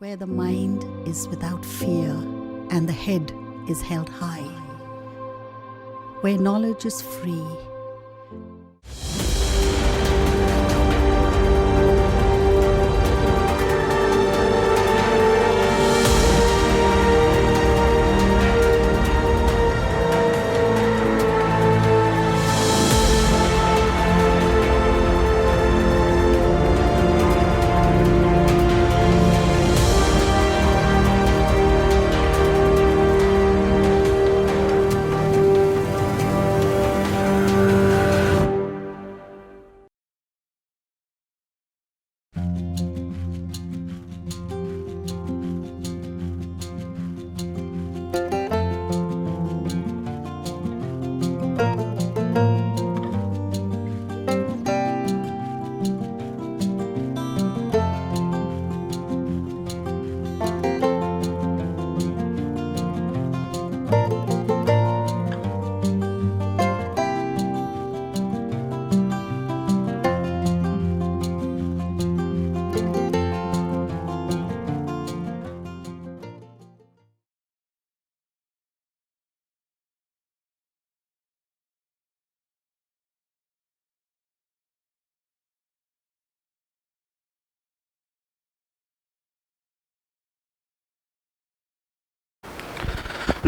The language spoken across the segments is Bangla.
where the mind is without fear and the head is held high, where knowledge is free.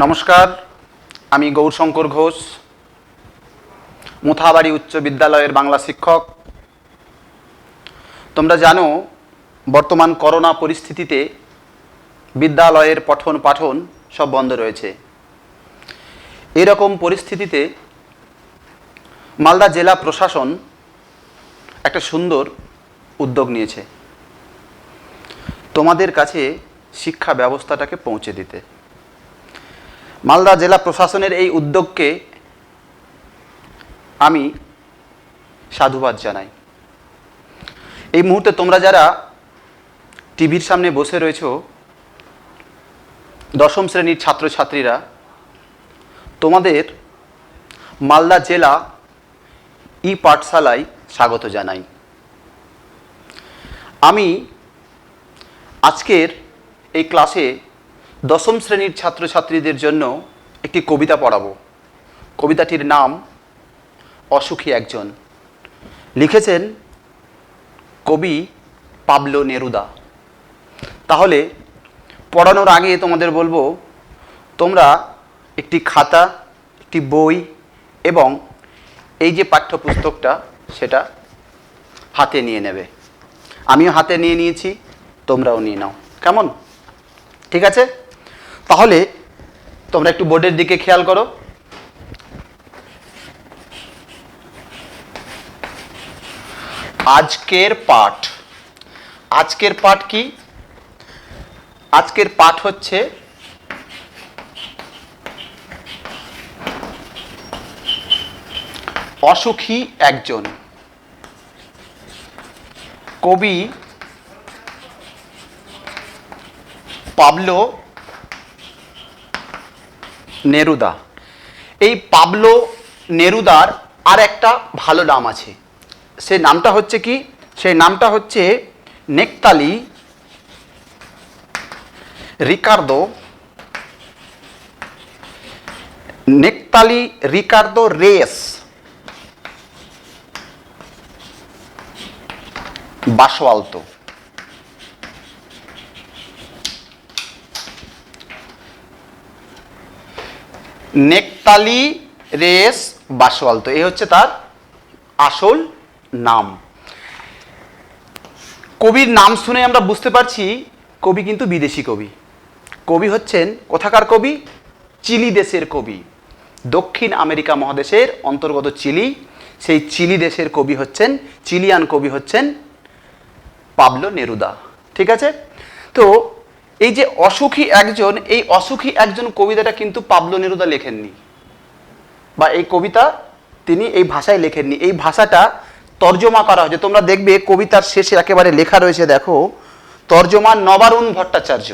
নমস্কার, আমি গৌরশঙ্কর ঘোষ, মোথাবাড়ি উচ্চ বিদ্যালয়ের বাংলা শিক্ষক। তোমরা জানো, বর্তমান করোনা পরিস্থিতিতে বিদ্যালয়ের পঠন পাঠন সব বন্ধ রয়েছে। এরকম পরিস্থিতিতে মালদা জেলা প্রশাসন একটা সুন্দর উদ্যোগ নিয়েছে তোমাদের কাছে শিক্ষা ব্যবস্থাটাকে পৌঁছে দিতে। মালদা জেলা প্রশাসনের এই উদ্যোগকে আমি সাধুবাদ জানাই। এই মুহূর্তে তোমরা যারা টিভির সামনে বসে রয়েছো, দশম শ্রেণীর ছাত্রছাত্রীরা, তোমাদের মালদা জেলা ই পাঠশালায় স্বাগত জানাই। আমি আজকের এই ক্লাসে দশম শ্রেণীর ছাত্রছাত্রীদের জন্য একটি কবিতা পড়াবো। কবিতাটির নাম অসুখী একজন। লিখেছেন কবি পাবলো নেরুদা। তাহলে পড়ানোর আগে তোমাদের বলবো, তোমরা একটি খাতা, একটি বই এবং এই যে পাঠ্যপুস্তকটা সেটা হাতে নিয়ে নেবে। আমিও হাতে নিয়ে নিয়েছি, তোমরাও নিয়ে নাও। কেমন? ঠিক আছে? তাহলে তোমরা একটু বোর্ডের দিকে খেয়াল করো। আজকের পাঠ কি? আজকের পাঠ হচ্ছে অসুখী একজন। কবি পাবলো নেরুদা। এই পাবলো নেরুদার আর একটা ভালো নাম আছে। সেই নামটা হচ্ছে কি? সেই নামটা হচ্ছে Neftali Ricardo Reyes Basoalto. Neftali Reyes Basoalto, এই হচ্ছে তার আসল নাম। কবির নাম শুনে আমরা বুঝতে পারছি কবি কিন্তু বিদেশি কবি। কবি হচ্ছেন কোথাকার কবি? চিলি দেশের কবি। দক্ষিণ আমেরিকা মহাদেশের অন্তর্গত চিলি, সেই চিলি দেশের কবি হচ্ছেন, চিলিয়ান কবি হচ্ছেন পাবলো নেরুদা। ঠিক আছে? তো এই যে অসুখী একজন, এই অসুখী একজন কবিতাটা কিন্তু পাবলো নেরুদা লেখেননি, বা এই কবিতা তিনি এই ভাষায় লেখেননি। এই ভাষাটা তর্জমা করা হয়েছে। তোমরা দেখবে কবিতার শেষে একেবারে লেখা রয়েছে, দেখো, তর্জমা নবারুণ ভট্টাচার্য।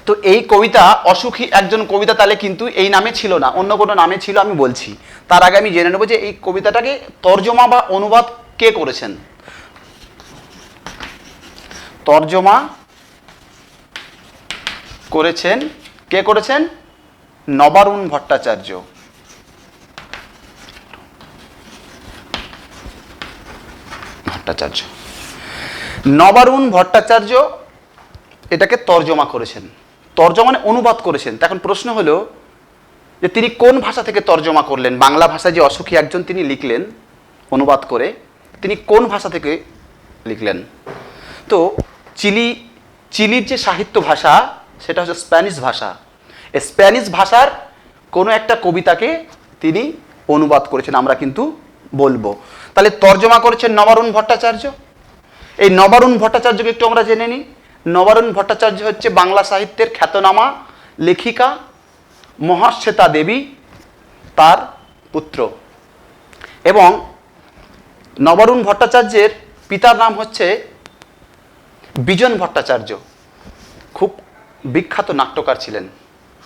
তো এই কবিতা অসুখী একজন কবিতা তাহলে কিন্তু এই নামে ছিল না, অন্য কোনো নামে ছিল। আমি বলছি তার আগে আমি জেনে নেব যে এই কবিতাটাকে তর্জমা বা অনুবাদ কে করেছেন। তর্জমা করেছেন কে করেছেন? নবারুণ ভট্টাচার্য। নবারুণ ভট্টাচার্য এটাকে তর্জমা করেছেন। তর্জমা মানে অনুবাদ করেছেন। এখন প্রশ্ন হলো যে তিনি কোন ভাষা থেকে তর্জমা করলেন? বাংলা ভাষায় যে অসুখী একজন তিনি লিখলেন অনুবাদ করে, তিনি কোন ভাষা থেকে লিখলেন? তো চিলির যে সাহিত্য ভাষা সেটা হচ্ছে স্প্যানিশ ভাষা। এই স্প্যানিশ ভাষার কোনো একটা কবিতাকে তিনি অনুবাদ করেছেন, আমরা কিন্তু বলবো। তাহলে তর্জমা করেছেন নবারুণ ভট্টাচার্য। এই নবারুণ ভট্টাচার্যকে একটু আমরা জেনে নিই। নবারুণ ভট্টাচার্য হচ্ছে বাংলা সাহিত্যের খ্যাতনামা লেখিকা মহাশ্বেতা দেবী তার পুত্র। এবং নবারুণ ভট্টাচার্যের পিতার নাম হচ্ছে বিজন ভট্টাচার্য। খুব বিখ্যাত নাট্যকার ছিলেন,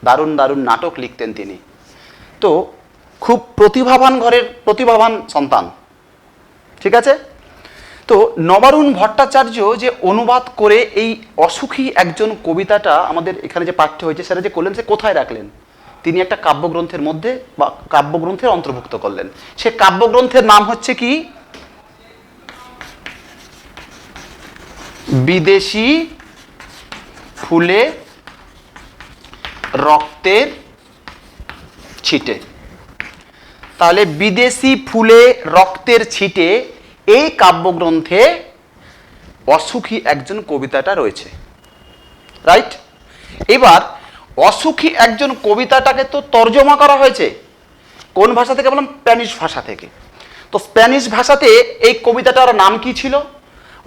দারুণ দারুণ নাটক লিখতেন তিনি। তো খুব প্রতিভাবান ঘরের প্রতিভাবান সন্তান, ঠিক আছে। তো নবারুণ ভট্টাচার্য যে অনুবাদ করে এই অসুখী একজন কবিতাটা আমাদের এখানে যে পাঠ্য হয়েছে সেটা যে করলেন, সে কোথায় রাখলেন? তিনি একটা কাব্যগ্রন্থের মধ্যে বা কাব্যগ্রন্থের অন্তর্ভুক্ত করলেন। সে কাব্যগ্রন্থের নাম হচ্ছে কি? বিদেশি ফুলে রক্তের ছিটে। তাহলে বিদেশি ফুলে রক্তের ছিটে এই কাব্যগ্রন্থে অসুখী একজন কবিতাটা রয়েছে, রাইট। এবার অসুখী একজন কবিতাটাকে তো তর্জমা করা হয়েছে কোন ভাষা থেকে? বললাম স্প্যানিশ ভাষা থেকে। তো স্প্যানিশ ভাষাতে এই কবিতাটার নাম কি ছিল?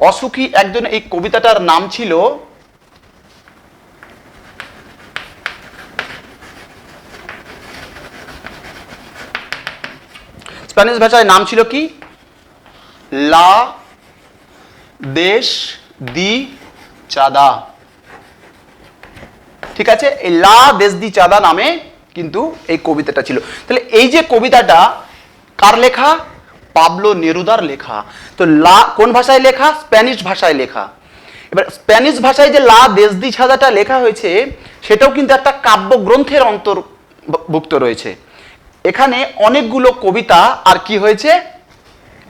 অসুখী একজন এই কবিতাটার নাম ছিল স্প্যানিশ ভাষায় নাম ছিল কি? লা দেশ দি চাঁদা। ঠিক আছে, এই লা দেশ দি চাঁদা নামে কিন্তু এই কবিতাটা ছিল। তাহলে এই যে কবিতাটা কার লেখা? পাবলো নেরুদার লেখা। তো লা কোন ভাষায় লেখা? স্প্যানিশ ভাষায় লেখা। এবার স্প্যানিশ ভাষায় যে লা দেশ দি চাঁদাটা লেখা হয়েছে সেটাও কিন্তু একটা কাব্যগ্রন্থের অন্তর্ভুক্ত রয়েছে। এখানে অনেকগুলো কবিতা আর কি হয়েছে?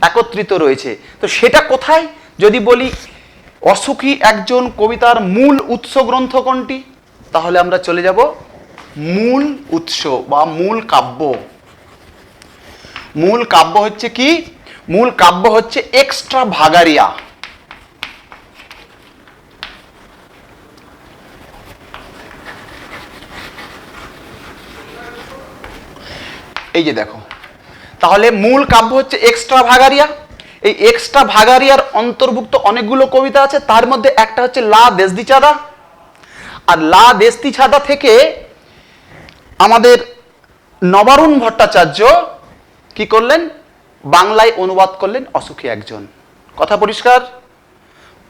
একত্রিত রয়েছে। তো সেটা কোথায়? যদি বলি অসুখী একজন কবিতার মূল উৎস গ্রন্থ কোনটি, তাহলে আমরা চলে যাব মূল উৎস বা মূল কাব্য। মূল কাব্য হচ্ছে কি? মূল কাব্য হচ্ছে এক্সট্রা ভাগারিয়া। এই যে দেখো, তাহলে মূল কাব্য হচ্ছে এক্সট্রা ভাগারিয়া। এই এক্সট্রা ভাগারিয়ার অন্তর্ভুক্ত অনেকগুলো কবিতা আছে, তার মধ্যে একটা হচ্ছে লা দেশ দি চাঁদা। আর লা দেশ দি চাঁদা থেকে আমাদের নবারুণ ভট্টাচার্য কি করলেন? বাংলায় অনুবাদ করলেন অসুখী একজন। কথা পরিষ্কার?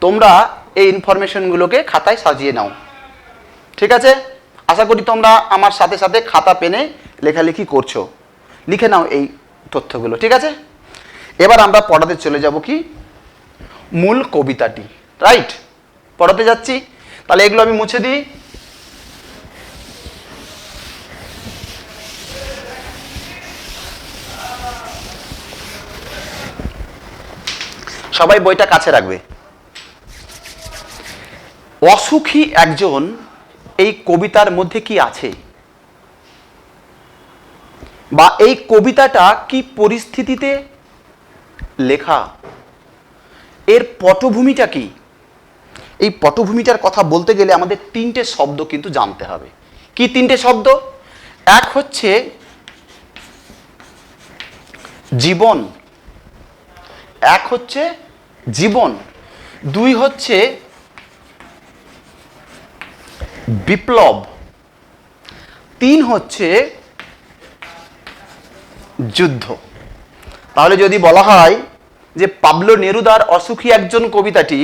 তোমরা এই ইনফরমেশনগুলোকে খাতায় সাজিয়ে নাও, ঠিক আছে। আশা করি তোমরা আমার সাথে সাথে খাতা পেনে লেখালেখি করছো, লিখে নাও এই তথ্যগুলো, ঠিক আছে। এবার আমরা পড়াতে চলে যাব কি? মূল কবিতাটি, রাইট। পড়াতে যাচ্ছি, তাহলে এগুলো আমি মুছে দিই। সবাই বইটা কাছে রাখবে। অসুখী একজন এই কবিতার মধ্যে কি আছে, বা এই কবিতাটা কি পরিস্থিতিতে লেখা, এর পটভূমিটা কি? এই পটভূমিটার কথা বলতে গেলে আমাদের তিনটে শব্দ কিন্তু জানতে হবে। কি তিনটে শব্দ? এক হচ্ছে জীবন, এক হচ্ছে জীবন, দুই হচ্ছে বিপ্লব, তিন হচ্ছে যুদ্ধ। তাহলে যদি বলা হয় যে পাবলো নেরুদার অসুখী একজন কবিতাটি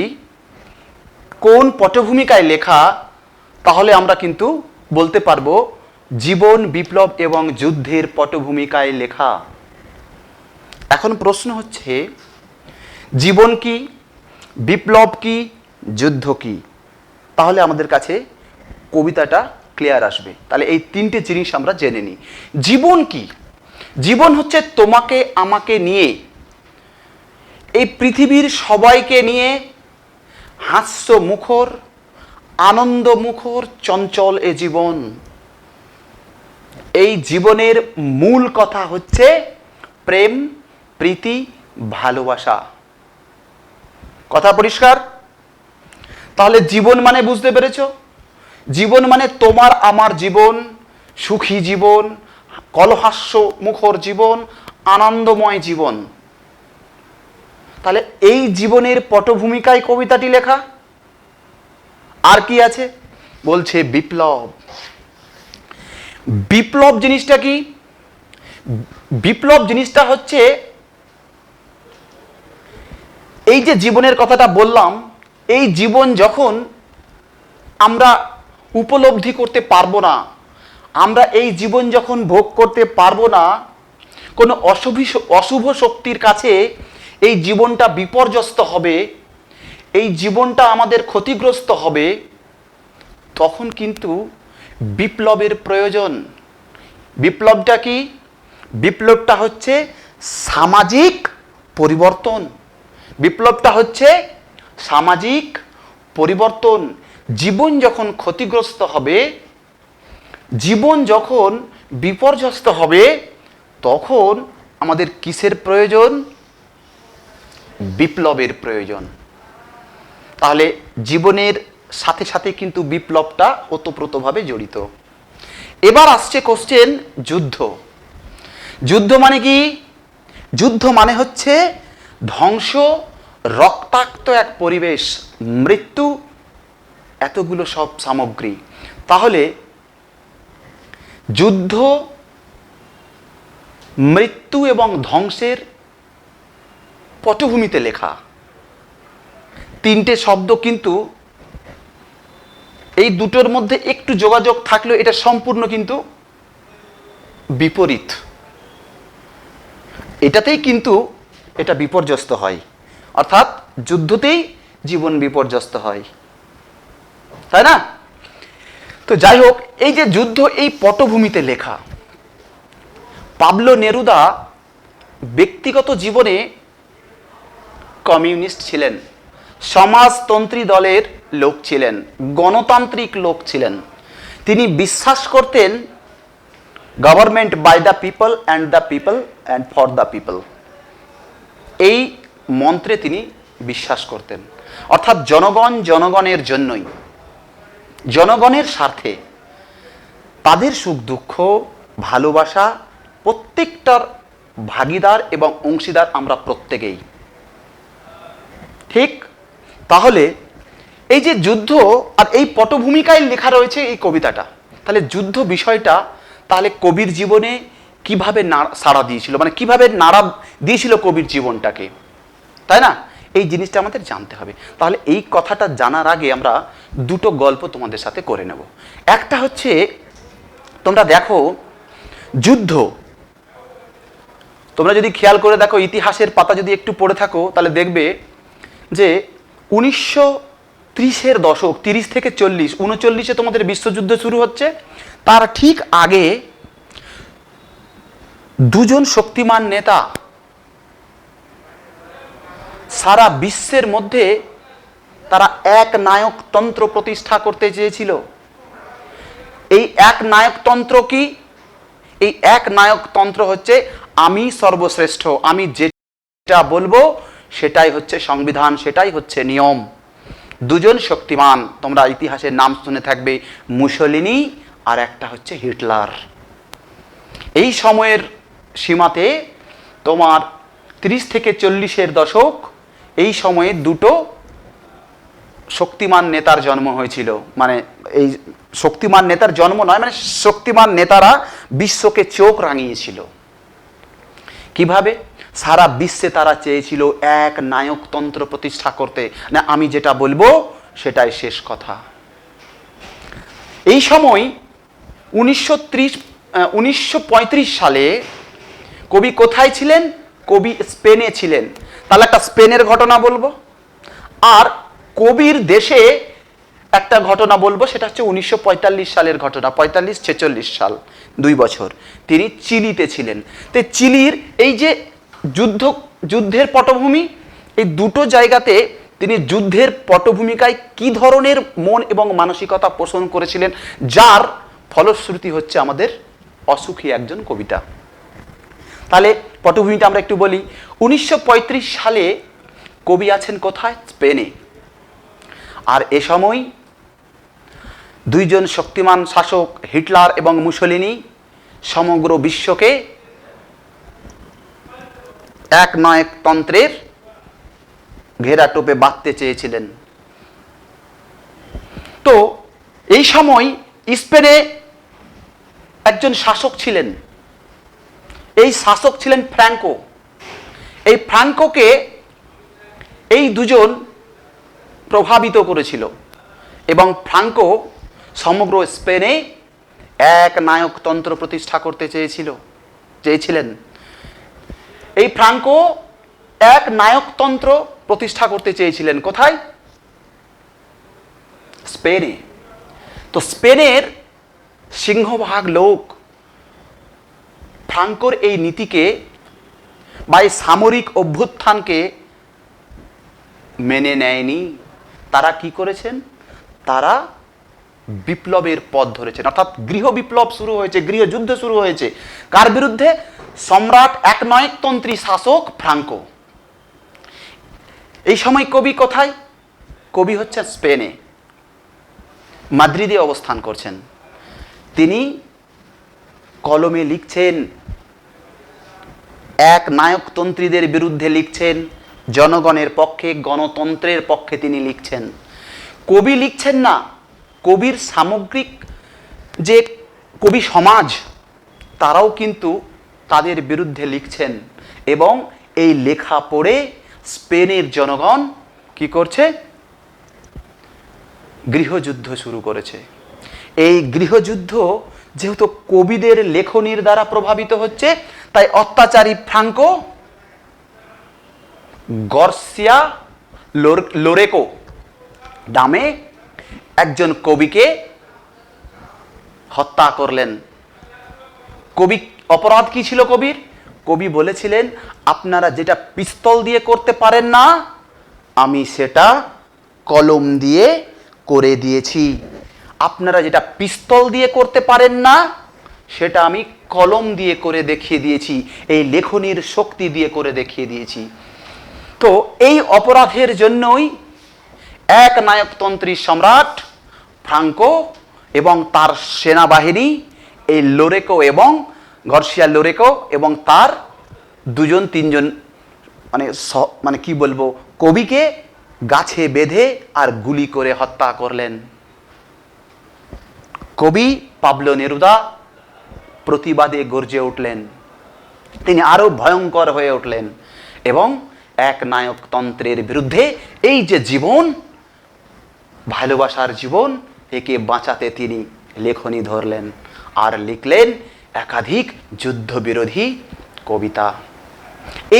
কোন পটভূমিকায় লেখা, তাহলে আমরা কিন্তু বলতে পারবো জীবন, বিপ্লব এবং যুদ্ধের পটভূমিকায় লেখা। এখন প্রশ্ন হচ্ছে জীবন কি, বিপ্লব কি, যুদ্ধ কি? তাহলে আমাদের কাছে কবিতাটা ক্লিয়ার আসবে। তাহলে এই তিনটে জিনিস আমরা জেনে নিই। জীবন কি? জীবন হচ্ছে তোমাকে আমাকে নিয়ে, এই পৃথিবীর সবাইকে নিয়ে হাস্য মুখর, আনন্দ মুখর, চঞ্চল এ জীবন। এই জীবনের মূল কথা হচ্ছে প্রেম, প্রীতি, ভালোবাসা। কথা পরিষ্কার? তাহলে জীবন মানে বুঝতে পেরেছ? জীবন মানে তোমার আমার জীবন, সুখী জীবন, কলহাস্য মুখর জীবন, আনন্দময় জীবন। তাহলে এই জীবনের পটভূমিকায় কবিতাটি লেখা। আর কি আছে? বলছে বিপ্লব। বিপ্লব জিনিসটা কি? বিপ্লব জিনিসটা হচ্ছে এই যে জীবনের কথাটা বললাম, এই জীবন যখন আমরা উপলব্ধি করতে পারবো না, আমরা এই জীবন যখন ভোগ করতে পারবো না, কোনো অশুভ শক্তির কাছে এই জীবনটা বিপর্যস্ত হবে, এই জীবনটা আমাদের ক্ষতিগ্রস্ত হবে, তখন কিন্তু বিপ্লবের প্রয়োজন। বিপ্লবটা কি? বিপ্লবটা হচ্ছে সামাজিক পরিবর্তন। বিপ্লবটা হচ্ছে সামাজিক পরিবর্তন। জীবন যখন ক্ষতিগ্রস্ত হবে, জীবন যখন বিপর্যস্ত হবে, তখন আমাদের কিসের প্রয়োজন? বিপ্লবের প্রয়োজন। তাহলে জীবনের সাথে সাথে কিন্তু বিপ্লবটা ওতপ্রোতভাবে জড়িত। এবার আসছে কোশ্চেন, যুদ্ধ। যুদ্ধ মানে কি? যুদ্ধ মানে হচ্ছে ধ্বংস, রক্তাক্ত এক পরিবেশ, মৃত্যু, এতগুলো সব সামগ্রী। তাহলে যুদ্ধ, মৃত্যু এবং ধ্বংসের পটভূমিতে লেখা তিনটে শব্দ, কিন্তু এই দুটোর মধ্যে একটু যোগাযোগ থাকলেও এটা সম্পূর্ণ কিন্তু বিপরীত। এটাতেই কিন্তু এটা বিপর্যস্ত হয়, অর্থাৎ যুদ্ধতেই জীবন বিপর্যস্ত হয়, তাই না? তো যাই হোক, এই যে যুদ্ধ, এই পটভূমিতে লেখা। পাবলো নেরুদা ব্যক্তিগত জীবনে কমিউনিস্ট ছিলেন, সমাজতন্ত্রী দলের লোক ছিলেন, গণতান্ত্রিক লোক ছিলেন। তিনি বিশ্বাস করতেন government by the people and the people and for the people. এই মন্ত্রে তিনি বিশ্বাস করতেন, অর্থাৎ জনগণ জনগণের জন্যই, জনগণের স্বার্থে, তাদের সুখ দুঃখ ভালোবাসা প্রত্যেকটার ভাগিদার এবং অংশীদার আমরা প্রত্যেকেই। ঠিক? তাহলে এই যে যুদ্ধ আর এই পটভূমিকায় লেখা রয়েছে এই কবিতাটা, তাহলে যুদ্ধ বিষয়টা তাহলে কবির জীবনে কিভাবে সাড়া দিয়েছিল, মানে কিভাবে নাড়া দিয়েছিল কবির জীবনটাকে, তাই না? এই জিনিসটা আমাদের জানতে হবে। তাহলে এই কথাটা জানার আগে আমরা দুটো গল্প তোমাদের সাথে করে নেব। একটা হচ্ছে, তোমরা দেখো যুদ্ধ, তোমরা যদি খেয়াল করে দেখো, ইতিহাসের পাতা যদি একটু পড়ে থাকো, তাহলে দেখবে যে 1930-এর দশক, 30 থেকে 40, 39-এ তোমাদের বিশ্বযুদ্ধ শুরু হচ্ছে। তার ঠিক আগে দুজন শক্তিমান নেতা সারা বিশ্বের মধ্যে তারা এক নায়কতন্ত্র প্রতিষ্ঠা করতে চেয়েছিল। এই এক নায়কতন্ত্র কি? এই এক নায়কতন্ত্র হচ্ছে আমি সর্বশ্রেষ্ঠ, আমি যেটা বলবো সেটাই হচ্ছে সংবিধান, সেটাই হচ্ছে নিয়ম। দুজন শক্তিমান, তোমরা ইতিহাসের নাম শুনে থাকবে, মুসোলিনি আর একটা হচ্ছে হিটলার। এই সময়ের সীমাতে তোমার 30 থেকে 40-এর দশক, এই সময়ে দুটো শক্তিমান নেতার জন্ম হয়েছিল। মানে এই শক্তিমান নেতার জন্ম নয়, মানে শক্তিমান নেতারা বিশ্বকে চোখ রাঙিয়েছিল। কিভাবে? সারা বিশ্বে তারা চেয়েছিল এক নায়কতন্ত্র প্রতিষ্ঠা করতে, না আমি যেটা বলবো সেটাই শেষ কথা। এই সময় 1935 সালে কবি কোথায় ছিলেন? কবি স্পেনে ছিলেন। তাহলে একটা স্পেনের ঘটনা বলবো, আর কবির দেশে একটা ঘটনা বলবো, সেটা হচ্ছে 1945 সালের ঘটনা, 45-46 সাল, 2 বছর তিনি চিলিতে ছিলেন। তো চিলির এই যে যুদ্ধের পটভূমি, এই দুটো জায়গাতে তিনি যুদ্ধের পটভূমিকায় কি ধরনের মন এবং মানসিকতা পোষণ করেছিলেন, যার ফলশ্রুতি হচ্ছে আমাদের অসুখী একজন কবিতা। তাহলে পটভূমিটা আমরা একটু বলি। 1935 সালে কবি আছেন কোথায়? স্পেনে। আর এ সময় দুইজন শক্তিমান শাসক হিটলার এবং মুসোলিনি সমগ্র বিশ্বকে একনায়কতন্ত্রের ঘেরাটোপে বাঁধতে চেয়েছিলেন। তো এই সময় স্পেনে একজন শাসক ছিলেন, এই শাসক ছিলেন ফ্র্যাঙ্কো। এই ফ্র্যাঙ্কোকে এই দুজন প্রভাবিত করেছিল এবং ফ্র্যাঙ্কো সমগ্র স্পেনে এক নায়কতন্ত্র প্রতিষ্ঠা করতে চেয়েছিলেন। এই ফ্র্যাঙ্কো এক নায়কতন্ত্র প্রতিষ্ঠা করতে চেয়েছিলেন কোথায়? স্পেনে। তো স্পেনের সিংহভাগ লোক ফ্র্যাঙ্কোর এই নীতিকে বা এই সামরিক অভ্যুত্থানকে মেনে নেয়নি। তারা কি করেছেন? তারা বিপ্লবের পথ ধরেছেন, অর্থাৎ গৃহ বিপ্লব শুরু হয়েছে, গৃহযুদ্ধ শুরু হয়েছে। কার বিরুদ্ধে? সম্রাট একনায়কতন্ত্রী শাসক ফ্র্যাঙ্কো। এই সময় কবি কোথায়? কবি হচ্ছে স্পেনে, মাদ্রিদে অবস্থান করছেন। তিনি কলমে লিখছেন, এক নায়কতন্ত্রীদের বিরুদ্ধে লিখছেন, জনগণের পক্ষে, গণতন্ত্রের পক্ষে তিনি লিখছেন। কবি লিখছেন না, কবির সামগ্রিক যে কবি সমাজ, তারাও কিন্তু তাদের বিরুদ্ধে লিখছেন। এবং এই লেখা পড়ে স্পেনের জনগণ কি করছে? গৃহযুদ্ধ শুরু করেছে। এই গৃহযুদ্ধ যেহেতু কবিদের লেখনীর দ্বারা প্রভাবিত হচ্ছে, তাই অত্যাচারী ফ্র্যাঙ্কো গার্সিয়া লোরেকো নামে একজন কবিকে হত্যা করলেন। কবি অপরাধ কি ছিল কবির? কবি বলেছিলেন, আপনারা যেটা পিস্তল দিয়ে করতে পারেন না, আমি সেটা কলম দিয়ে করে দিয়েছি। আপনারা যেটা পিস্তল দিয়ে করতে পারেন না, সেটা আমি কলম দিয়ে করে দেখিয়ে দিয়েছি, এই লেখনীর শক্তি দিয়ে করে দেখিয়ে দিয়েছি। তো এই অপরাধের জন্যই এক নায়কতন্ত্রী সম্রাট ফ্র্যাঙ্কো এবং তার সেনাবাহিনী এই লোরেকো এবং গার্সিয়া লোরেকো এবং তার দুজন তিনজন মানে কি বলবো, কবিকে গাছে বেঁধে আর গুলি করে হত্যা করলেন। কবি পাবলো নেরুদা প্রতিবাদে গর্জে উঠলেন, তিনি আরো ভয়ঙ্কর হয়ে উঠলেন এবং এক নায়কতন্ত্রের বিরুদ্ধে এই যে জীবন, ভালোবাসার জীবন, একে বাঁচাতে তিনি লেখনী ধরলেন আর লিখলেন একাধিক যুদ্ধবিরোধী কবিতা।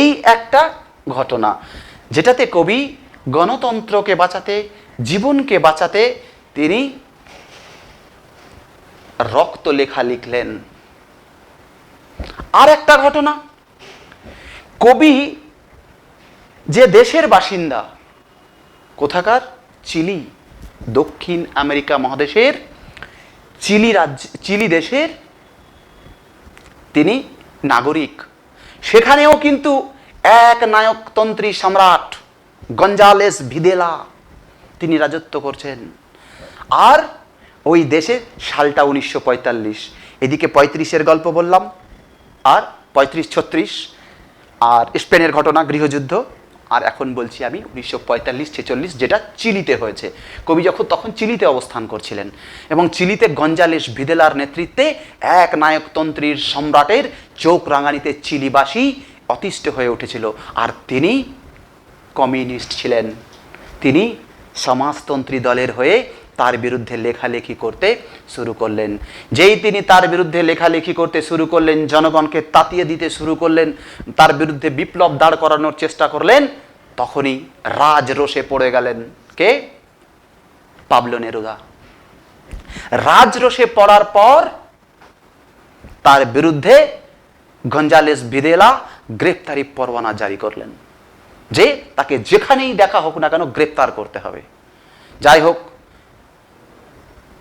এই একটা ঘটনা যেটাতে কবি গণতন্ত্রকে বাঁচাতে, জীবনকে বাঁচাতে তিনি রক্ত লেখা লিখলেন। আর একটা ঘটনা, কবি যে দেশের বাসিন্দা, কোথাকার? চিলি, দক্ষিণ আমেরিকা মহাদেশের চিলি দেশের তিনি নাগরিক। সেখানেও কিন্তু এক নায়কতন্ত্রী সম্রাট গঞ্জালেস ভিদেলা তিনি রাজত্ব করছেন। আর ওই দেশে সালটা 1945, এদিকে 35-এর গল্প বললাম, আর 35-36 আর স্পেনের ঘটনা, গৃহযুদ্ধ। আর এখন বলছি আমি 1945-46, যেটা চিলিতে হয়েছে। কবি তখন চিলিতে অবস্থান করছিলেন এবং চিলিতে গঞ্জালেস ভিদেলার নেতৃত্বে এক নায়কতন্ত্রীর সম্রাটের চোখ রাঙানিতে চিলিবাসী অতিষ্ঠ হয়ে উঠেছিল। আর তিনি কমিউনিস্ট ছিলেন, তিনি সমাজতন্ত্রী দলের হয়ে তার বিরুদ্ধে লেখালেখি করতে শুরু করলেন। যেই তিনি তার বিরুদ্ধে লেখালেখি করতে শুরু করলেন, জনগণকে তাতিয়ে দিতে শুরু করলেন, তার বিরুদ্ধে বিপ্লব দাঁড় করানোর চেষ্টা করলেন, তখনই রাজরোষে পড়ে গেলেন কে? Pablo Neruda. রাজরোষে পড়ার পর তার বিরুদ্ধে গঞ্জালেস ভিদেলা গ্রেপ্তারি পরোয়ানা জারি করলেন যে তাকে যেখানেই দেখা হোক না কেন গ্রেপ্তার করতে হবে। যাই হোক,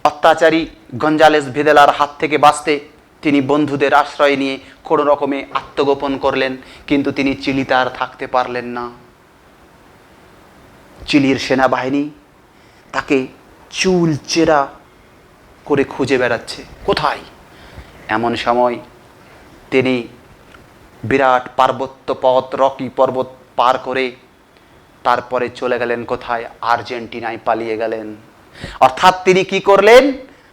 অত্যাচারী গঞ্জালেস ভিদেলার হাত থেকে বাঁচতে তিনি বন্ধুদের আশ্রয় নিয়ে কোনো রকমে আত্মগোপন করলেন, কিন্তু তিনি চিলিতে আর থাকতে পারলেন না। চিলির সেনাবাহিনী তাকে চুল চেরা করে খুঁজে বেড়াচ্ছে, কোথায়? এমন সময় তিনি বিরাট পার্বত্য পথ, রকি পর্বত পার করে তারপরে চলে গেলেন কোথায়? আর্জেন্টিনায় পালিয়ে গেলেন। অর্থাৎ তিনি কি করলেন?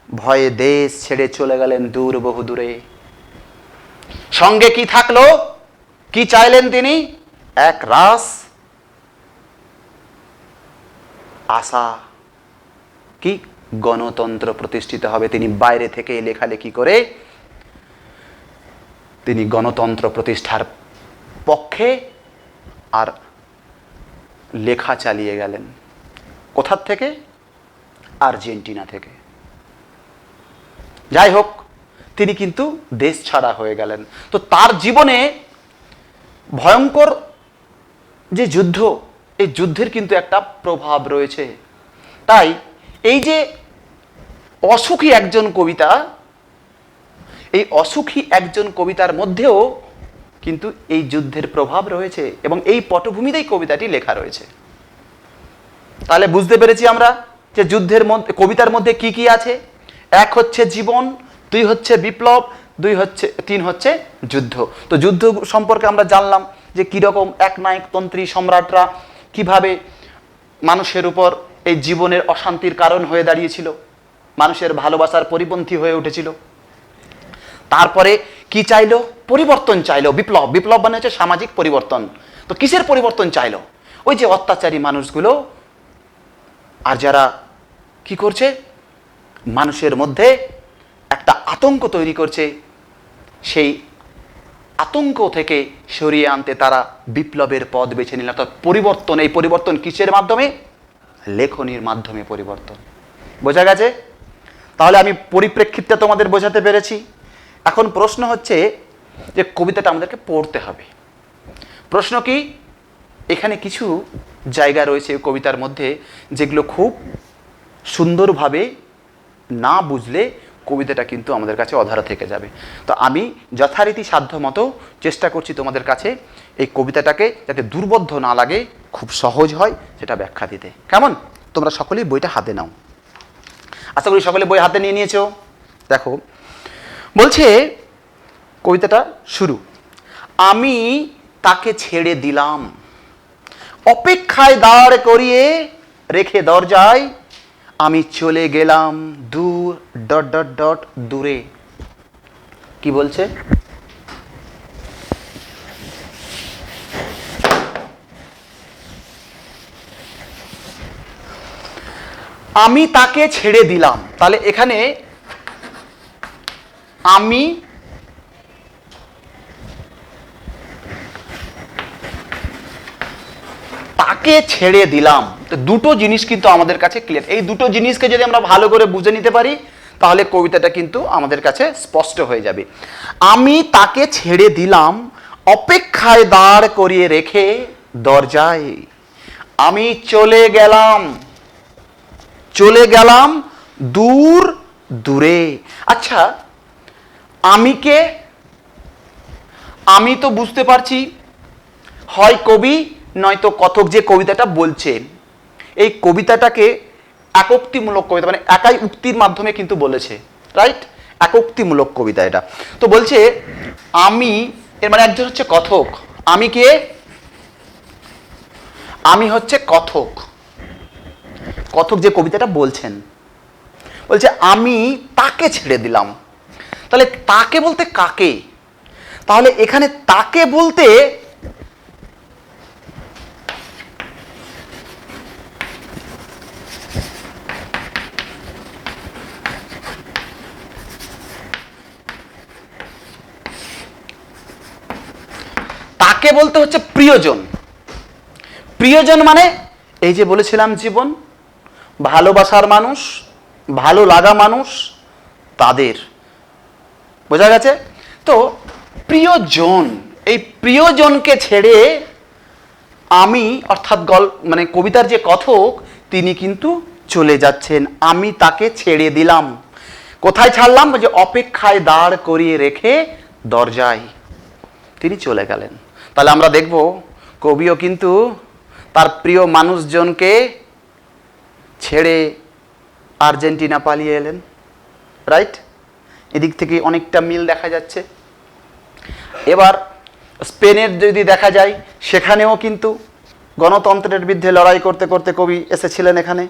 ভয়ে দেশ ছেড়ে চলে গেলেন দূর, বহু দূরে। সঙ্গে কি থাকলো? কি চাইলেন তিনি? এক রাস আশা, কি গণতন্ত্র প্রতিষ্ঠিত হবে। তিনি বাইরে থেকে লেখালেখি করে তিনি গণতন্ত্র প্রতিষ্ঠার পক্ষে আর লেখা চালিয়ে গেলেন। কোথার থেকে? আর্জেন্টিনা থেকে। যাই হোক, তিনি কিন্তু দেশ ছাড়া হয়ে গেলেন। তো তার জীবনে ভয়ঙ্কর যে যুদ্ধ, এই যুদ্ধের কিন্তু একটা প্রভাব রয়েছে। তাই এই যে অসুখী একজন কবিতা, এই অসুখী একজন কবিতার মধ্যেও কিন্তু এই যুদ্ধের প্রভাব রয়েছে এবং এই পটভূমিতেই কবিতাটি লেখা রয়েছে। তাহলে বুঝতে পেরেছি আমরা যে যুদ্ধের মধ্যে, কবিতার মধ্যে কি কি আছে। এক হচ্ছে জীবন, দুই হচ্ছে বিপ্লব, তিন হচ্ছে যুদ্ধ। তো যুদ্ধ সম্পর্কে আমরা জানলাম যে কিরকম একনায়কতন্ত্রী সম্রাটরা কিভাবে মানুষের উপর এই জীবনের অশান্তির কারণ হয়ে দাঁড়িয়েছিল, মানুষের ভালোবাসার পরিপন্থী হয়ে উঠেছিল। তারপরে কি চাইলো? পরিবর্তন চাইলো। বিপ্লব, বিপ্লব মানে হচ্ছে সামাজিক পরিবর্তন। তো কিসের পরিবর্তন চাইলো? ওই যে অত্যাচারী মানুষগুলো আর যারা কি করছে, মানুষের মধ্যে একটা আতঙ্ক তৈরি করছে, সেই আতঙ্ক থেকে সরিয়ে আনতে তারা বিপ্লবের পথ বেছে নিল। অর্থাৎ পরিবর্তন, এই পরিবর্তন কিসের মাধ্যমে? লেখনির মাধ্যমে পরিবর্তন। বোঝা গেছে? তাহলে আমি পরিপ্রেক্ষিতটা তোমাদের বোঝাতে পেরেছি। এখন প্রশ্ন হচ্ছে যে কবিতাটা আমাদেরকে পড়তে হবে। প্রশ্ন কি? এখানে কিছু জায়গা রয়েছে কবিতার মধ্যে যেগুলো খুব সুন্দরভাবে না বুঝলে কবিতাটা কিন্তু আমাদের কাছে অধরা থেকে যাবে। তো আমি যথারীতি সাধ্য মতো চেষ্টা করছি তোমাদের কাছে এই কবিতাটাকে যাতে দুর্বোধ্য না লাগে, খুব সহজ হয় সেটা ব্যাখ্যা দিতে। কেমন? তোমরা সকলেই বইটা হাতে নাও। আশা করি সকলে বই হাতে নিয়ে নিয়েছো। দেখো, বলছে কবিতাটা শুরু, আমি তাকে ছেড়ে দিলাম, অপেক্ষায় দাঁড় করিয়ে রেখে দরজায়, আমি চলে গেলাম দূর ডট ডট ডট দূরে। কি বলছে? আমি তাকে ছেড়ে দিলাম। তাহলে এখানে আমি তাকে ছেড়ে দিলাম, তো দুটো জিনিস কিন্তু আমাদের কাছে ক্লিয়ার। এই দুটো জিনিসকে যদি আমরা ভালো করে বুঝে নিতে পারি তাহলে কবিতাটা কিন্তু আমাদের কাছে স্পষ্ট হয়ে যাবে। আমি তাকে ছেড়ে দিলাম, অপেক্ষায় দাঁড় করিয়ে রেখে দরজায়, আমি চলে গেলাম দূর দূরে। আচ্ছা, আমি কে? আমি তো বুঝতে পারছি হয় কবি নয়তো কথক যে কবিতাটা বলছেন। এই কবিতাটাকে এकोक्तिमूलक কবিতা, মানে একাই উক্তির মাধ্যমে কিন্তু বলেছে, রাইট? এकोक्तिमूलक কবিতা এটা। তো বলছে আমি, এর মানে একজন হচ্ছে কথক। আমি কে? আমি হচ্ছে কথক। কথক যে কবিতাটা বলছেন, বলছে আমি তাকে ছেড়ে দিলাম। তাহলে তাকে বলতে কাকে? তাহলে এখানে তাকে বলতে হচ্ছে প্রিয়জন। প্রিয়জন মানে এই যে বলেছিলাম জীবন, ভালোবাসার মানুষ, ভালো লাগা মানুষ, তাদের। বোঝা গেছে? তো প্রিয়জন, এই প্রিয়জনকে ছেড়ে আমি অর্থাৎ মানে কবিতার যে কথক তিনি কিন্তু চলে যাচ্ছেন। আমি তাকে ছেড়ে দিলাম। কোথায় ছাড়লাম? যে অপেক্ষায় দাঁড় করিয়ে রেখে দরজায় তিনি চলে গেলেন। তাহলে আমরা দেখব কবিও কিন্তু তার প্রিয় মানুষজনকে ছেড়ে আর্জেন্টিনা পালিয়ে এলেন। রাইট? এদিক থেকে অনেকটা মিল দেখা যাচ্ছে। এবার স্পেনের যদি দেখা যায়, সেখানেও কিন্তু গণতন্ত্রের বিরুদ্ধে লড়াই করতে করতে কবি এসেছিলেন এখানে,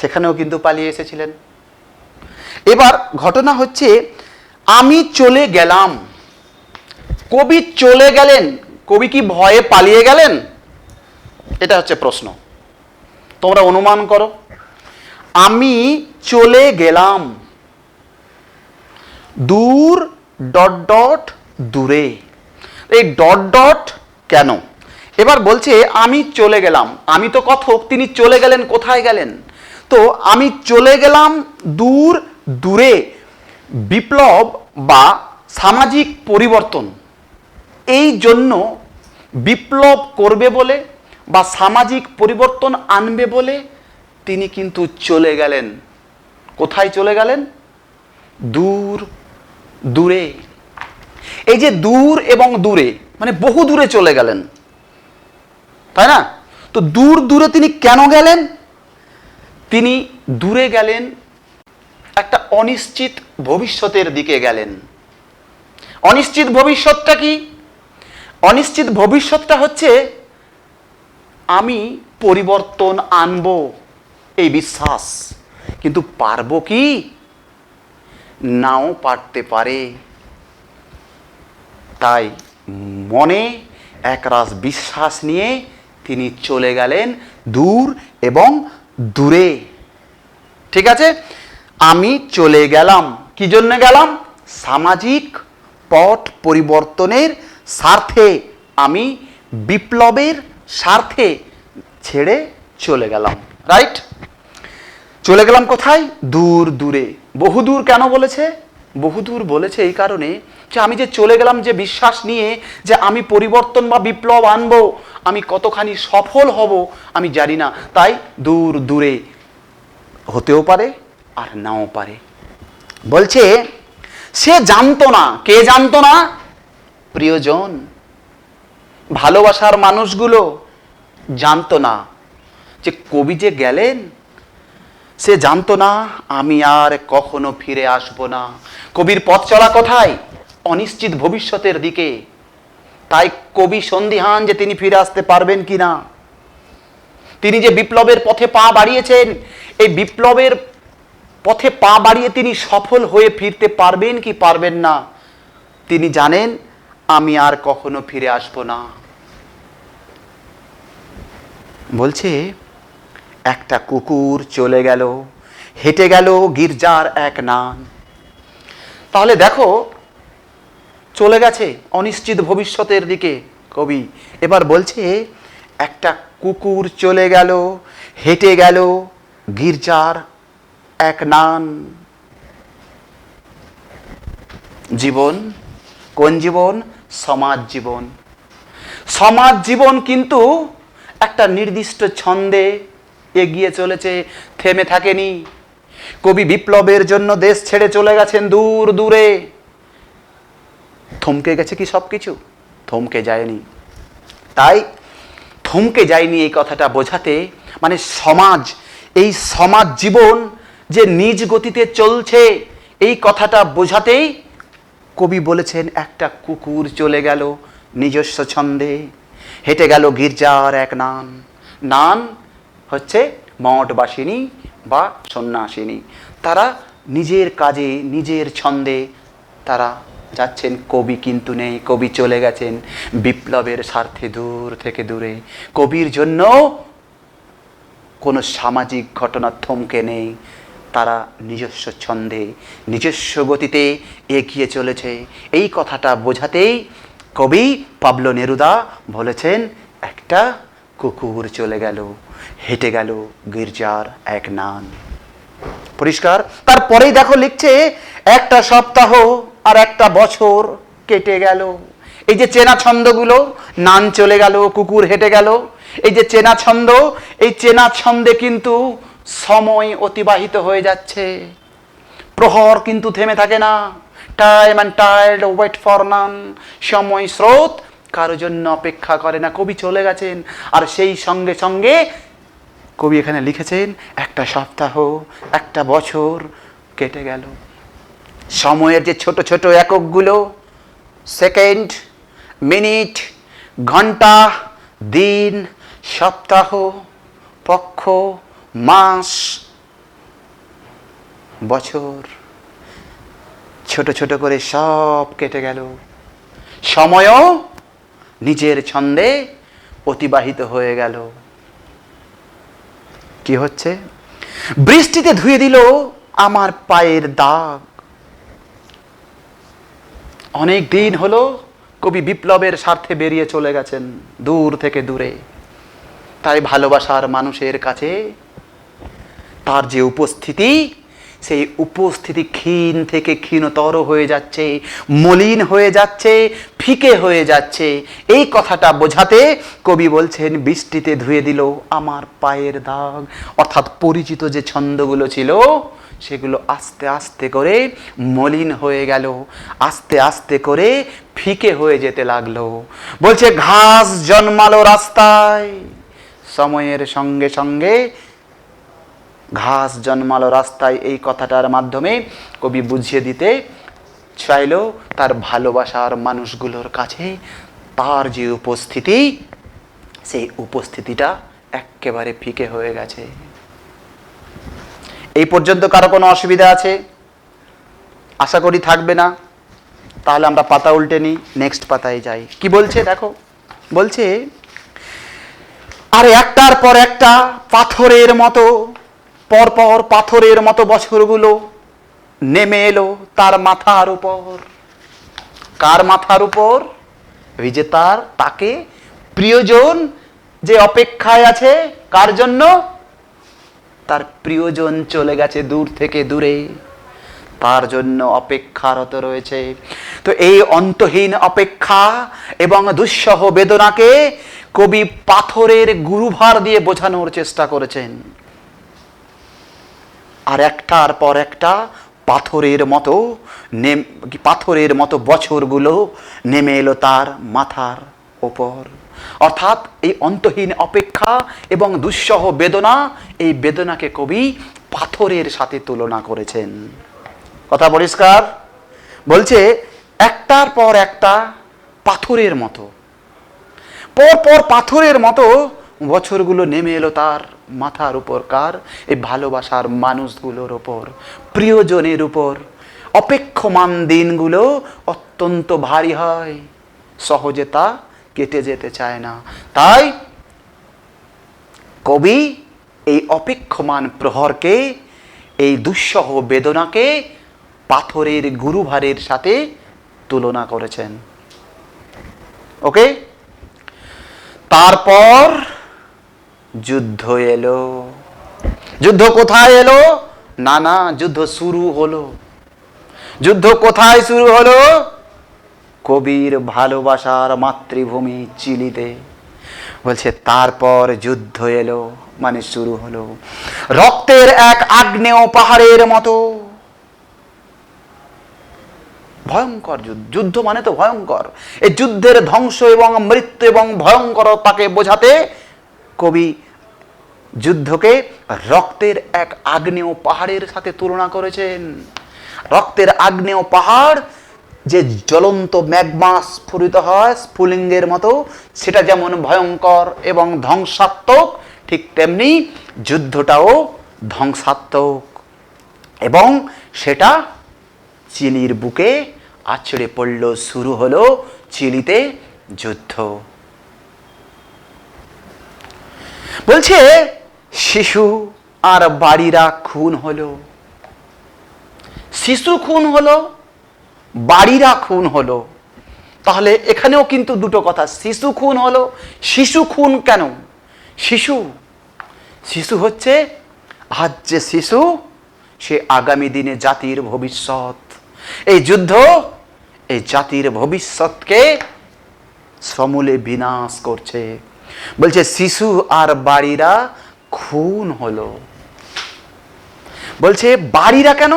সেখানেও কিন্তু পালিয়ে এসেছিলেন। এবার ঘটনা হচ্ছে আমি চলে গেলাম। কবি চলে গেলেন, কবি কি ভয়ে পালিয়ে গেলেন? এটা হচ্ছে প্রশ্ন। তোমরা অনুমান করো। আমি চলে গেলাম দূর ডট ডট দূরে। এই ডট ডট কেন? এবার বলছে আমি চলে গেলাম, আমি তো কথক, তিনি চলে গেলেন, কোথায় গেলেন? তো আমি চলে গেলাম দূর দূরে। বিপ্লব বা সামাজিক পরিবর্তন, এই জন্য বিপ্লব করবে বলে বা সামাজিক পরিবর্তন আনবে বলে তিনি কিন্তু চলে গেলেন। কোথায় চলে গেলেন? দূর দূরে। এই যে দূর এবং দূরে মানে বহু দূরে চলে গেলেন, তাই না? তো দূর দূরে তিনি কেন গেলেন? তিনি দূরে গেলেন একটা অনিশ্চিত ভবিষ্যতের দিকে গেলেন। অনিশ্চিত ভবিষ্যৎটা কি? অনিশ্চিত ভবিষ্যৎটা হচ্ছে আমি পরিবর্তন আনব, এই বিশ্বাস। কিন্তু পারবো কি? নাও পারতে পারে। তাই মনে একরাশ বিশ্বাস নিয়ে তিনি চলে গেলেন দূর এবং দূরে। ঠিক আছে? আমি চলে গেলাম, কি জন্য গেলাম? সামাজিক পট পরিবর্তনের স্বার্থে, আমি বিপ্লবের স্বার্থে ছেড়ে চলে গেলাম। রাইট? চলে গেলাম কোথায়? দূর দূরে। বহুদূর কেন বলেছে? বহুদূর বলেছে এই কারণে যে আমি যে চলে গেলাম যে বিশ্বাস নিয়ে যে আমি পরিবর্তন বা বিপ্লব আনবো, আমি কতখানি সফল হব আমি জানি না। তাই দূর দূরে, হতেও পারে আর নাও পারে। বলছে সে জানতো না। কে জানতো না? প্রিয়জন, ভালোবাসার মানুষগুলো জানতো না যে কবি যে গেলেন। সে জানতো না আমি আর কখনো ফিরে আসব না। কবির পথ চলা কোথায়? অনিশ্চিত ভবিষ্যতের দিকে। তাই কবি সন্দিহান যে তিনি ফিরে আসতে পারবেন কিনা। তিনি যে বিপ্লবের পথে পা বাড়িয়েছেন, এই বিপ্লবের পথে পা বাড়িয়ে তিনি সফল হয়ে ফিরতে পারবেন কি পারবেন না, তিনি জানেন আমি আর কখনো ফিরে আসব না। বলছে একটা কুকুর চলে গেল, হেঁটে গেল গির্জার এক নান। তাহলে দেখো চলে গেছে অনিশ্চিত ভবিষ্যতের দিকে কবি। এবার বলছে একটা কুকুর চলে গেল, হেঁটে গেল গির্জার এক নান। জীবন কোন জীবন? সমাজ জীবন। সমাজ জীবন কিন্তু একটা নির্দিষ্ট ছন্দে এগিয়ে চলেছে, থেমে থাকেনি। কবি বিপ্লবের জন্য দেশ ছেড়ে চলে গেছেন দূর দূরে। থমকে গেছে কি সবকিছু? থমকে যায়নি। তাই থমকে যায়নি এই কথাটা বোঝাতে, মানে সমাজ, এই সমাজ জীবন যে নিজ গতিতে চলছে এই কথাটা বোঝাতেই কবি বলেছেন একটা কুকুর চলে গেল নিজস্ব ছন্দে, হেঁটে গেল গির্জার এক নান। নান হচ্ছে মঠবাসিনী বা সন্ন্যাসিনী। তারা নিজের কাজে নিজের ছন্দে তারা যাচ্ছেন। কবি কিন্তু নেই, কবি চলে গেছেন বিপ্লবের স্বার্থে দূর থেকে দূরে। কবির জন্য কোনো সামাজিক ঘটনা থমকে নেই, তারা নিজস্ব ছন্দে নিজস্ব গতিতে এগিয়ে চলেছে। এই কথাটা বোঝাতেই কবি পাবলো নেরুদা বলেছেন একটা কুকুর চলে গেল, হেঁটে গেল গির্জার এক নান। পরিষ্কার। তারপরেই দেখো লিখছে, একটা সপ্তাহ আর একটা বছর কেটে গেল। এই যে চেনা ছন্দগুলো, নান চলে গেল, কুকুর হেঁটে গেল, এই যে চেনা ছন্দ, এই চেনা ছন্দে কিন্তু সময় অতিবাহিত হয়ে যাচ্ছে। প্রহর কিন্তু থেমে থাকে না। Time and tide wait for none. সময় স্রোত কারোর জন্য অপেক্ষা করে না। কবি চলে গেছেন, আর সেই সঙ্গে সঙ্গে কবি এখানে লিখেছেন, একটা সপ্তাহ একটা বছর কেটে গেল। সময়ের যে ছোট ছোট এককগুলো, সেকেন্ড, মিনিট, ঘন্টা, দিন, সপ্তাহ, পক্ষ, মাস, বছর, ছোট ছোট করে সব কেটে গেল। সময়ও নিজের ছন্দে অতিবাহিত হয়ে গেল। কি হচ্ছে? বৃষ্টিতে ধুয়ে দিল আমার পায়ের দাগ। অনেক দিন হলো কবি বিপ্লবের স্বার্থে বেরিয়ে চলে গেছেন দূর থেকে দূরে। তাই ভালোবাসার মানুষের কাছে তার যে উপস্থিতি, সেই উপস্থিতি ক্ষীণ থেকে ক্ষীণতর হয়ে যাচ্ছে, মলিন হয়ে যাচ্ছে, ফিকে হয়ে যাচ্ছে। এই কথাটা বোঝাতে কবি বলছেন, বৃষ্টিতে ধুয়ে দিল আমার পায়ের দাগ। অর্থাৎ পরিচিত যে ছন্দগুলো ছিল সেগুলো আস্তে আস্তে করে মলিন হয়ে গেল, আস্তে আস্তে করে ফিকে হয়ে যেতে লাগলো। বলছে, ঘাস জন্মালো রাস্তায়। সময়ের সঙ্গে সঙ্গে ঘাস জন্মালো রাস্তায়, এই কথাটার মাধ্যমে কবি বুঝিয়ে দিতে চাইল তার ভালোবাসার মানুষগুলোর কাছে তার যে উপস্থিতি, সেই উপস্থিতিটা একেবারে ফিকে হয়ে গেছে। এই পর্যন্ত কারো কোনো অসুবিধা আছে? আশা করি থাকবে না। তাহলে আমরা পাতা উল্টে নিই, নেক্সট পাতায় যাই। কি বলছে দেখো, বলছে, আর একটার পর একটা পাথরের মতো, পরপর পাথরের মতো বছরগুলো নেমে এলো তার মাথার উপর। কার মাথার উপর? ওই যে তাকে প্রিয়জন যে অপেক্ষায় আছে। কার জন্য? তার প্রিয়জন চলে গেছে দূর থেকে দূরে, তার জন্য অপেক্ষারত রয়েছে। তো এই অন্তহীন অপেক্ষা এবং দুঃসহ বেদনাকে কবি পাথরের গুরুভার দিয়ে বোঝানোর চেষ্টা করেছেন। আর একটার পর একটা পাথরের মতো বছরগুলো নেমে এলো তার মাথার ওপর। অর্থাৎ এই অন্তহীন অপেক্ষা এবং দুঃসহ বেদনা, এই বেদনাকে কবি পাথরের সাথে তুলনা করেছেন। কথা পরিষ্কার? বলছে, একটার পর একটা পাথরের মতো, পরপর পাথরের মতো বছরগুলো নেমে এলো তার মাথার উপর। কার? এই ভালোবাসার মানুষগুলোর উপর, প্রিয়জনের উপর। অপেক্ষমান দিনগুলো অত্যন্ত ভারী হয়, সহজে তা কেটে যেতে চায় না। তাই কবি এই অপেক্ষমান প্রহরকে, এই দুঃসহ বেদনাকে পাথরের গুরুভারের সাথে তুলনা করেছেন। ওকে? তারপর যুদ্ধ এলো। যুদ্ধ কোথায় এলো? না, যুদ্ধ শুরু হলো। যুদ্ধ কোথায় শুরু হলো? কবির ভালোবাসার মাতৃভূমি চিলিতে। বলছে, তারপর যুদ্ধ এলো, মানে শুরু হলো। রক্তের এক আগ্নেয় পাহাড়ের মতো। ভয়ঙ্কর যুদ্ধ। যুদ্ধ মানে তো ভয়ঙ্কর। এই যুদ্ধের ধ্বংস এবং মৃত্যু এবং ভয়ঙ্করতাকে বোঝাতে কবি যুদ্ধকে রক্তের এক আগ্নেয় পাহাড়ের সাথে তুলনা করেছেন। রক্তের আগ্নেয় পাহাড় যে জ্বলন্ত ম্যাগমা স্ফুরিত হয় স্ফুলিঙ্গের মতো, সেটা যেমন ভয়ঙ্কর এবং ধ্বংসাত্মক, ঠিক তেমনি যুদ্ধটাও ধ্বংসাত্মক। এবং সেটা চিলির বুকে আছড়ে পড়ল। শুরু হলো চিলিতে যুদ্ধ। বলছে, শিশু আর বাড়িরা খুন হলো। শিশু খুন হলো, বাড়িরা খুন হলো। তাহলে এখানেও কিন্তু দুটো কথা, শিশু খুন হলো। শিশু খুন কেন? শিশু, শিশু হচ্ছে আজ যে শিশু, সে আগামী দিনে জাতির ভবিষ্যৎ। এই যুদ্ধ এই জাতির ভবিষ্যৎকে সমূলে বিনাশ করছে। বলছে শিশু আর বাড়িরা খুন হলো। বলছে বাড়িরা কেন?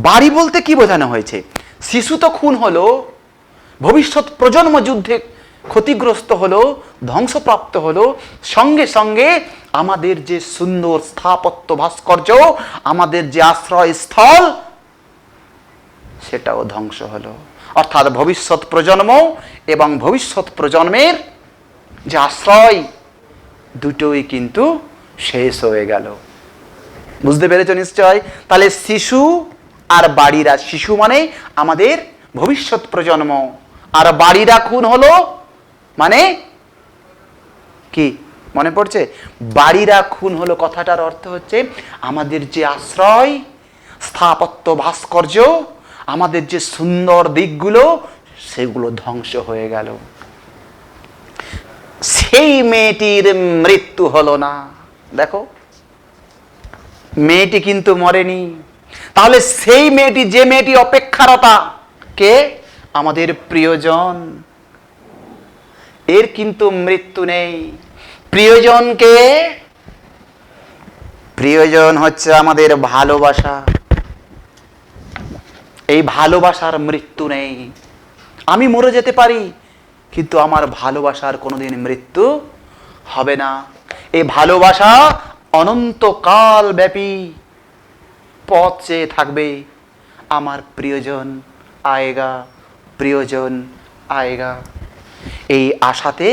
বাড়ি বলতে কি বোঝানো হয়েছে? শিশু তো খুন হলো, ভবিষ্যৎ প্রজন্ম যুদ্ধে ক্ষতিগ্রস্ত হলো, ধ্বংসপ্রাপ্ত হলো, সঙ্গে সঙ্গে আমাদের যে সুন্দর স্থাপত্য ভাস্কর্য, আমাদের যে আশ্রয়স্থল, সেটাও ধ্বংস হলো। অর্থাৎ ভবিষ্যৎ প্রজন্ম এবং ভবিষ্যৎ প্রজন্মের যে আশ্রয়, দুটোই কিন্তু শেষ হয়ে গেল। বুঝতে পেরেছ নিশ্চয়? তাহলে শিশু আর বাড়িরা, শিশু মানে আমাদের ভবিষ্যৎ প্রজন্ম, আর বাড়িরা খুন হলো মানে কি মনে পড়ছে? বাড়িরা খুন হলো কথাটার অর্থ হচ্ছে আমাদের যে আশ্রয়, স্থাপত্য ভাস্কর্য, আমাদের যে সুন্দর দিকগুলো, সেগুলো ধ্বংস হয়ে গেল। সেই মেয়েটির মৃত্যু হলো না। দেখো, মেয়েটি কিন্তু মরেনি। তাহলে সেই মেয়েটি, যে মেয়েটি অপেক্ষারতা, কে? আমাদের প্রিয়জন। এর কিন্তু মৃত্যু নেই। প্রিয়জন কে? প্রিয়জন হচ্ছে আমাদের ভালোবাসা। এই ভালোবাসার মৃত্যু নেই। আমি মরে যেতে পারি, কিন্তু আমার ভালোবাসার কোনোদিন মৃত্যু হবে না। এই ভালোবাসা অনন্তকাল ব্যাপী পথ চেয়ে থাকবে, আমার প্রিয়জন আয়েগা, প্রিয়জন আয়েগা। এই আশাতে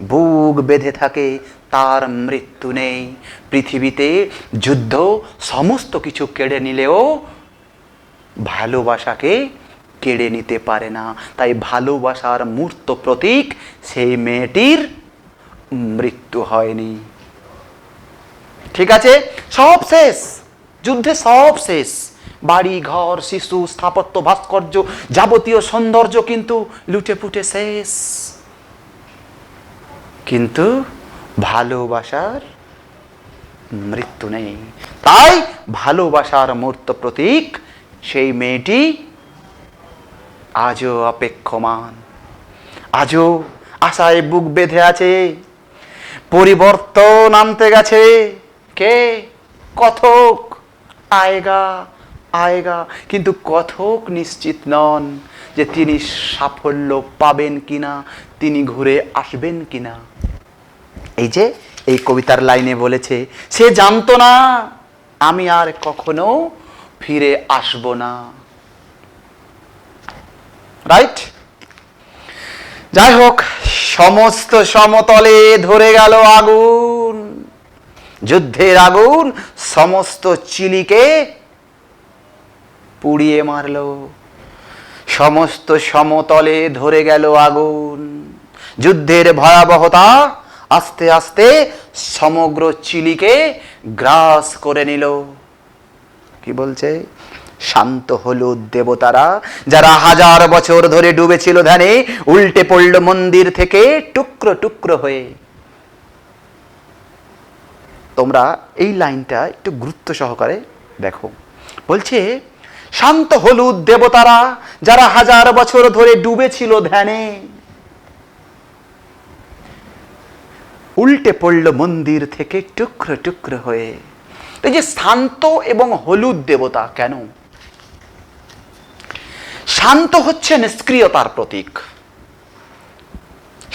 বুক বেঁধে থাকে, তার মৃত্যু নেই। পৃথিবীতে যুদ্ধ সমস্ত কিছু কেড়ে নিলেও ভালোবাসাকে কেড়ে নিতে পারে না। তাই ভালোবাসার মূর্ত প্রতীক সেই মেয়েটির মৃত্যু হয়নি। ঠিক আছে, সব শেষ, যুদ্ধে সব শেষ। বাড়ি ঘর, শিশু, স্থাপত্য ভাস্কর্য, যাবতীয় সৌন্দর্য কিন্তু লুটে পুটে শেষ। কিন্তু ভালোবাসার মৃত্যু নেই। তাই ভালোবাসার মূর্ত প্রতীক সেই মেয়েটি আজও অপেক্ষমান, আজও আশায় বুক বেঁধে আছে। পরিবর্তন আনতে গেছে কে? কথক। আয়েগা, আয়েগা। কিন্তু কথক নিশ্চিত নন যে তিনি সাফল্য পাবেন কিনা, তিনি ঘুরে আসবেন কিনা। এই যে এই কবিতার লাইনে বলেছে, সে জানতো না আমি আর কখনো ফিরে আসবো না। রাইট? যাই হোক, সমস্ত সমতলে ধরে গেল আগুন, যুদ্ধের আগুন সমস্ত চিলিকে পুড়িয়ে মারল। সমস্ত সমতলে ধরে গেল আগুন, যুদ্ধের ভয়াবহতা আস্তে আস্তে সমগ্র চিলিকে গ্রাস করে নিল। কি বলছে? শান্ত হলো দেবতারা, যারা হাজার বছর ধরে ডুবেছিল ধ্যানে, উল্টে পড়ল মন্দির থেকে টুকরো টুকরো হয়ে। তোমরা এই লাইনটা একটু গুরুত্ব সহকারে দেখো। বলছে শান্ত হলুদ দেবতারা, যারা হাজার বছর ধরে ডুবেছিল ধ্যানে, উল্টে পড়ল মন্দির থেকে টুকরো টুকরো হয়ে। এই যে শান্ত এবং হলুদ দেবতা, কেন? শান্ত হচ্ছে নিষ্ক্রিয়তার প্রতীক,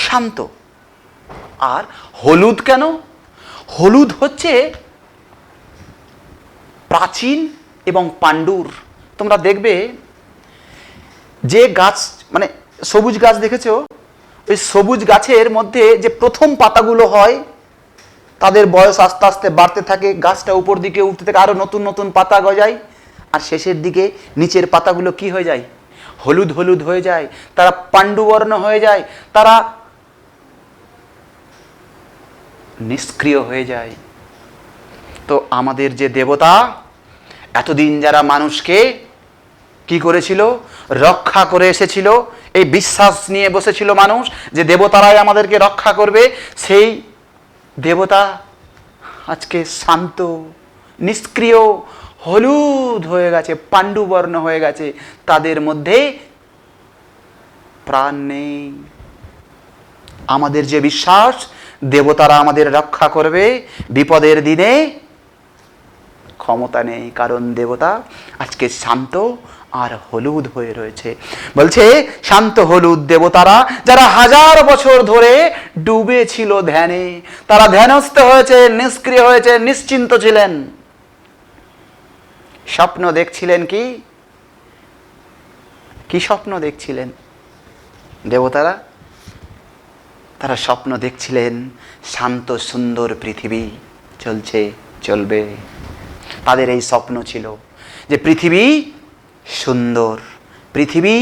শান্ত। আর হলুদ কেন? হলুদ হচ্ছে প্রাচীন এবং পাণ্ডুর। তোমরা দেখবে যে গাছ, মানে সবুজ গাছ দেখেছো, ওই সবুজ গাছের মধ্যে যে প্রথম পাতাগুলো হয়, তাদের বয়স আস্তে আস্তে বাড়তে থাকে, গাছটা উপর দিকে উঠতে থাকে, আরো নতুন নতুন পাতা গজায়, আর শেষের দিকে নিচের পাতাগুলো কি হয়ে যায়? হলুদ হলুদ হয়ে যায়, তারা পাণ্ডুবর্ণ হয়ে যায়, তারা নিষ্ক্রিয় হয়ে যায়। তো আমাদের যে দেবতা, এতদিন যারা মানুষকে কি করেছিল? রক্ষা করে এসেছিল, এই বিশ্বাস নিয়ে বসেছিল মানুষ যে দেবতারাই আমাদেরকে রক্ষা করবে, সেই দেবতা আজকে শান্ত, নিষ্ক্রিয়, হলুদ হয়ে গেছে, পাণ্ডুবর্ণ হয়ে গেছে, তাদের মধ্যে প্রাণ নেই। আমাদের যে বিশ্বাস দেবতারা আমাদের রক্ষা করবে বিপদের দিনে, ক্ষমতা নেই, কারণ দেবতা আজকে শান্ত আর হলুদ হয়ে রয়েছে। বলছে শান্ত হলুদ দেবতারা, যারা হাজার বছর ধরে ডুবে ছিল ধ্যানে, তারা ধ্যানস্থ হয়েছে, নিষ্ক্রিয় হয়েছে, নিশ্চিন্ত ছিলেন। স্বপ্ন দেখছিলেন কি? কি স্বপ্ন দেখছিলেন দেবতারা? তারা স্বপ্ন দেখছিলেন শান্ত সুন্দর পৃথিবী চলছে, চলবে। তাদের এই স্বপ্ন ছিল যে পৃথিবী সুন্দর, পৃথিবী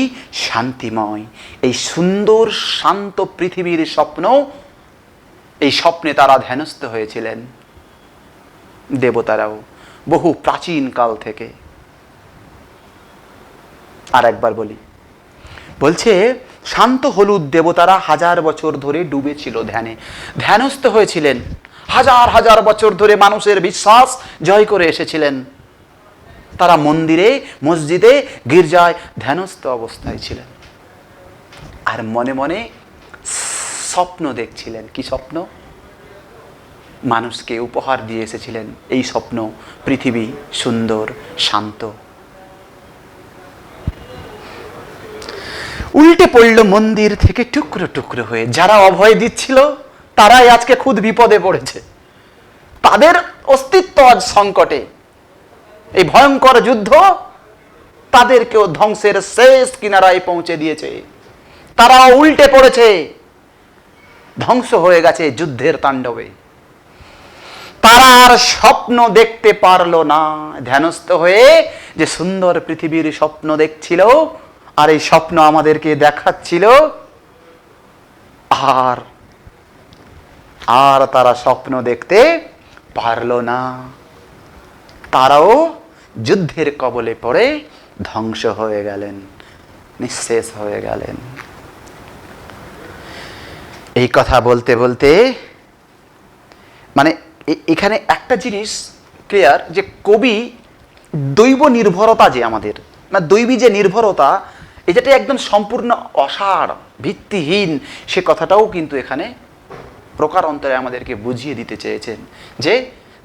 শান্তিময়। এই সুন্দর শান্ত পৃথিবীর স্বপ্ন, এই স্বপ্নে তারা ধ্যানস্থ হয়েছিলেন দেবতারাও বহু প্রাচীন কাল থেকে। আর একবার বলি, বলছে শান্ত হলুদ দেবতারা হাজার বছর ধরে ডুবেছিল ধ্যানে, ধ্যানস্থ হয়েছিলেন, হাজার হাজার বছর ধরে মানুষের বিশ্বাস জয় করে এসেছিলেন। তারা মন্দিরে, মসজিদে, গির্জায় ধ্যানস্থ অবস্থায় ছিলেন, আর মনে মনে স্বপ্ন দেখছিলেন। কি স্বপ্ন? মানুষকে উপহার দিয়ে এসেছিলেন এই স্বপ্ন, পৃথিবী সুন্দর, শান্ত। উল্টে পড়ল মন্দির থেকে টুকরো টুকরো হয়ে। যারা অভয় দিচ্ছিল তারাই আজকে খুদ বিপদে পড়েছে, তাদের অস্তিত্ব আজ সংকটে। এই ভয়ঙ্কর যুদ্ধ তাদেরকেও ধ্বংসের শেষ কিনারায় পৌঁছে দিয়েছে। তারা উল্টে পড়েছে, ধ্বংস হয়ে গেছে যুদ্ধের তাণ্ডবে। তারা আর স্বপ্ন দেখতে পারলো না, ধ্যানস্থ হয়ে যে সুন্দর পৃথিবীর স্বপ্ন দেখছিল, আর এই স্বপ্ন আমাদেরকে দেখাচ্ছিল, আর আর তারা স্বপ্ন দেখতে পারলো না। তারাও যুদ্ধের কবলে পড়ে ধ্বংস হয়ে গেলেন, নিঃশেষ হয়ে গেলেন। এই কথা বলতে বলতে মানে এখানে একটা জিনিস ক্লিয়ার, যে কবি দৈব নির্ভরতা, যে আমাদের দৈবী যে নির্ভরতা, এটাতে একদম সম্পূর্ণ অসার, ভিত্তিহীন, সে কথাটাও কিন্তু এখানে প্রকার অন্তরে আমাদেরকে বুঝিয়ে দিতে চেয়েছেন। যে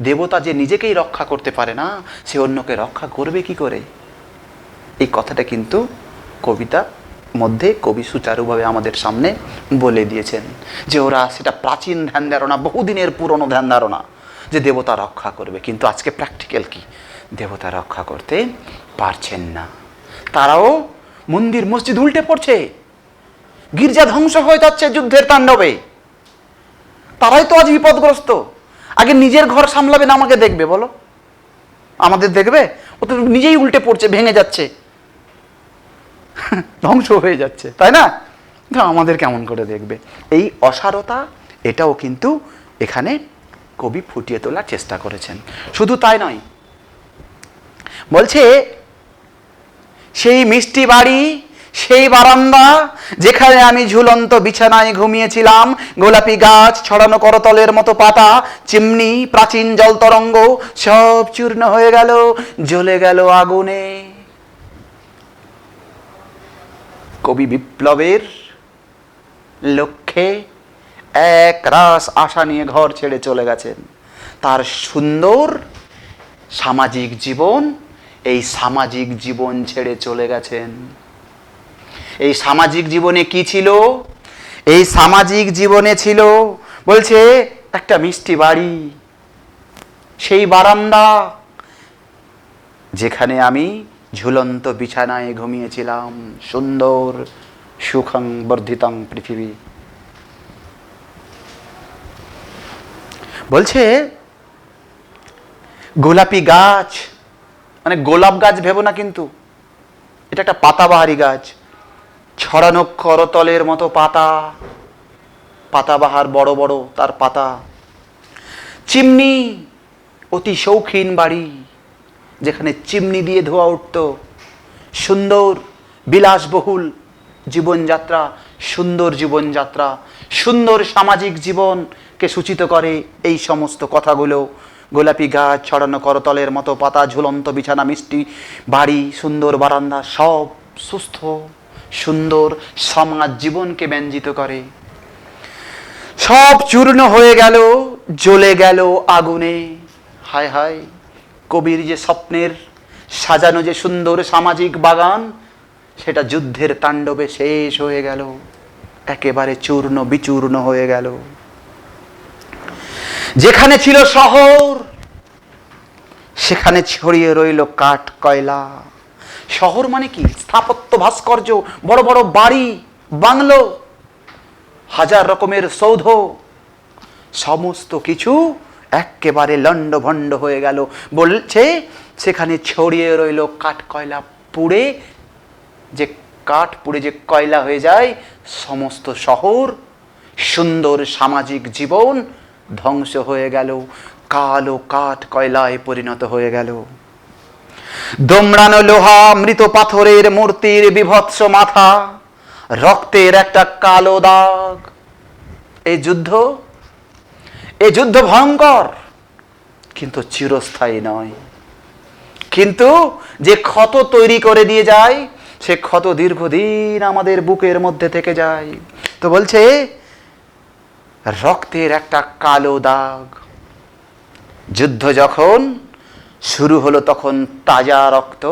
দেবতা যে নিজেকেই রক্ষা করতে পারে না, সে অন্যকে রক্ষা করবে কি করে? এই কথাটা কিন্তু কবিতা মধ্যে কবি সুচারুভাবে আমাদের সামনে বলে দিয়েছেন, যে ওরা সেটা প্রাচীন ধ্যান ধারণা, বহুদিনের পুরনো ধ্যান ধারণা, যে দেবতা রক্ষা করবে, কিন্তু আজকে প্র্যাকটিক্যাল কি? দেবতা রক্ষা করতে পারছেন না। তারাও মন্দির মসজিদ উল্টে পড়ছে, গির্জা ধ্বংস হয়ে যাচ্ছে যুদ্ধের তাণ্ডবে। তারাই তো আজ বিপদগ্রস্ত। আগে নিজের ঘর সামলাবে না আমাকে দেখবে বলো? আমাদের দেখবে? ও তো নিজেই উল্টে পড়ছে, ভেঙে যাচ্ছে, ধ্বংস হয়ে যাচ্ছে, তাই না? আমাদের কেমন করে দেখবে? এই অসারতা, এটাও কিন্তু এখানে কবি ফুটিয়ে তোলার চেষ্টা করেছেন। শুধু তাই নয়, বলছে সেই মিষ্টি বাড়ি, সেই বারান্দা যেখানে আমি ঝুলন্ত বিছানায় ঘুমিয়েছিলাম, গোলাপি গাছ, ছড়ানো করতলের মতো পাতা, চিমনি, প্রাচীন জল তরঙ্গ সব চূর্ণ হয়ে গেল, জ্বলে গেল আগুনে। কবি বিপ্লবের লক্ষ্যে এক রাস আশা নিয়ে ঘর ছেড়ে চলে গেছেন। তার সুন্দর সামাজিক জীবন, এই সামাজিক জীবন ছেড়ে চলে গেছেন। এই সামাজিক জীবনে কি ছিল? এই সামাজিক জীবনে ছিল, বলছে একটা মিষ্টি বাড়ি, সেই বারান্দা যেখানে আমি ঝুলন্ত বিছানায় ঘুমিয়েছিলাম, সুন্দর সুখং বর্ধিতং পৃথিবী। বলছে গোলাপি গাছ, মানে গোলাপ গাছ ভেবো না, কিন্তু এটা একটা পাতাবাহারি গাছ, ছড়ানো করতলের মতো পাতা, পাতাবাহার বড় বড় তার পাতা। চিমনি, অতি শৌখিন বাড়ি, যেখানে চিমনি দিয়ে ধোয়া উঠত। সুন্দর বিলাসবহুল জীবনযাত্রা, সুন্দর জীবনযাত্রা, সুন্দর সামাজিক জীবন, কে সূচিত করে এই সমস্ত কথাগুলো। গোলাপি গাছ, ছড়ানো করতলের মতো পাতা, ঝুলন্ত বিছানা, মিষ্টি বাড়ি, সুন্দর বারান্দা, সব সুস্থ সুন্দর সমাজ জীবনকে ব্যঞ্জিত করে। সব চূর্ণ হয়ে গেল, জ্বলে গেল আগুনে। হায় হায়, কবির যে স্বপ্নের সাজানো যে সুন্দর সামাজিক বাগান, সেটা যুদ্ধের তাণ্ডবে শেষ হয়ে গেল, একেবারে চূর্ণ বিচূর্ণ হয়ে গেল। যেখানে ছিল শহর, সেখানে ছড়িয়ে রইল কাঠ কয়লা। শহর মানে কি? স্থাপত্য ভাস্কর্য, বড় বড় বাড়ি, বাংলো, হাজার রকমের সৌধ, সমস্ত কিছু একেবারে লণ্ডভণ্ড হয়ে গেল। বলছে সেখানে ছড়িয়ে রইল কাঠ কয়লা। পুড়ে যে কাঠ পুড়ে যে কয়লা হয়ে যায়, সমস্ত শহর, সুন্দর সামাজিক জীবন ধ্বংস হয়ে গেল, কালো কাঠ কয়লায় পরিণত হয়ে গেল। দোমড়ানো লোহা, মৃত পাথরের মূর্তির বিভৎস মাথা, রক্তের একটা কালো দাগ। এই যুদ্ধ ভয়ঙ্কর, কিন্তু চিরস্থায়ী নয়। কিন্তু যে ক্ষত তৈরি করে দিয়ে যায়, সে ক্ষত দীর্ঘদিন আমাদের বুকের মধ্যে থেকে যায়। তো বলছে রক্তের একটা কালো দাগ। যুদ্ধ যখন শুরু হলো, তখন তাজা রক্ত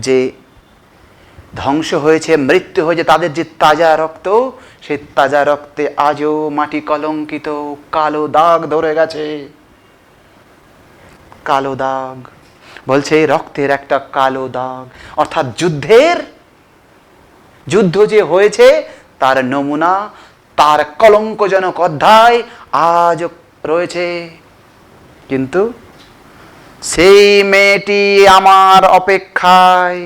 যে ধ্বংস হয়েছে, মৃত্যু হয়েছে, তাদের যে তাজা রক্ত, সেই তাজা রক্তে আজও মাটি কলঙ্কিত, কালো দাগ ধরে গেছে। কালো দাগ, বলছে রক্তের একটা কালো দাগ। অর্থাৎ যুদ্ধ যে হয়েছে তার নমুনা, তার কলঙ্কজনক অধ্যায় আজ রয়েছে। কিন্তু সেই মেয়েটি আমার অপেক্ষায়,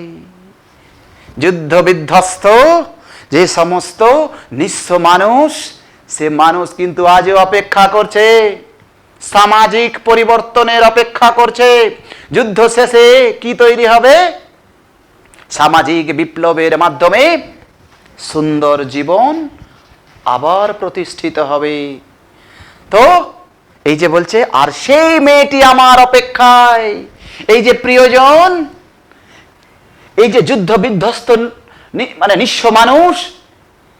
যুদ্ধ বিধ্বস্ত যে সমস্ত নিঃস্ব মানুষ, সে মানুষ কিন্তু আজও অপেক্ষা করছে, সামাজিক পরিবর্তনের অপেক্ষা করছে। যুদ্ধ শেষে কি তৈরি হবে? সামাজিক বিপ্লবের মাধ্যমে সুন্দর জীবন আবার প্রতিষ্ঠিত হবে। তো এই যে বলছে, আর সেই মেয়েটি আমার অপেক্ষায়, এই যে প্রিয়জন, এই যে যুদ্ধ বিধ্বস্ত মানে নিঃস্ব মানুষ,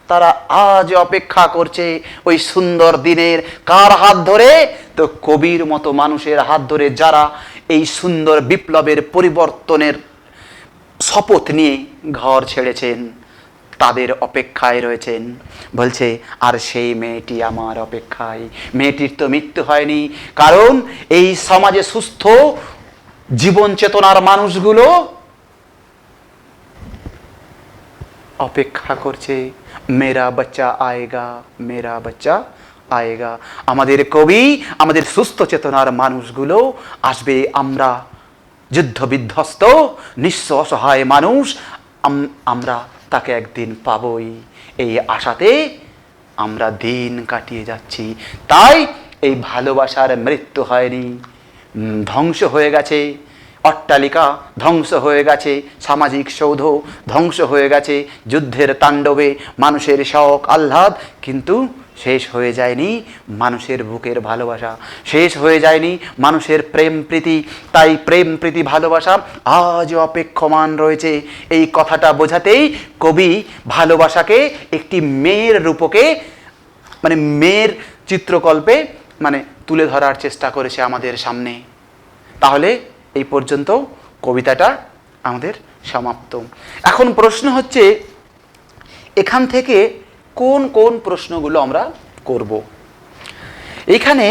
তারা আজ অপেক্ষা করছে ওই সুন্দর দিনের। কার হাত ধরে? তো কবির মতো মানুষের হাত ধরে, যারা এই সুন্দর বিপ্লবের পরিবর্তনের শপথ নিয়ে ঘর ছেড়েছেন, তাদের অপেক্ষায় রয়েছেন। বলছে আর সেই মেয়েটি আমার অপেক্ষায়। মেয়েটির তো মৃত্যু হয়নি, কারণ এই সমাজে সুস্থ জীবন চেতনার মানুষগুলো অপেক্ষা করছে, মেরা বাচ্চা আয়েগা, মেরা বাচ্চা আয়েগা। আমাদের কবি, আমাদের সুস্থ চেতনার মানুষগুলো আসবে। আমরা যুদ্ধ বিধ্বস্ত নিঃস্ব অসহায় মানুষ, আমরা তাকে একদিন পাবই, এই আশাতে আমরা দিন কাটিয়ে যাচ্ছি। তাই এই ভালোবাসার মৃত্যু হয়নি। ধ্বংস হয়ে গেছে অট্টালিকা, ধ্বংস হয়ে গেছে সামাজিক সৌধ, ধ্বংস হয়ে গেছে যুদ্ধের তাণ্ডবে মানুষের শখ আহ্লাদ, কিন্তু শেষ হয়ে যায়নি মানুষের বুকের ভালোবাসা, শেষ হয়ে যায়নি মানুষের প্রেম প্রীতি। তাই প্রেম প্রীতি ভালোবাসা আজও অপেক্ষমান রয়েছে। এই কথাটা বোঝাতেই কবি ভালোবাসাকে একটি মেয়ের রূপকে, মানে মেয়ের চিত্রকল্পে মানে তুলে ধরার চেষ্টা করেছে আমাদের সামনে। তাহলে এই পর্যন্ত কবিতাটা আমাদের সমাপ্ত। এখন প্রশ্ন হচ্ছে, এখান থেকে কোন কোন প্রশ্নগুলো আমরা করব। এখানে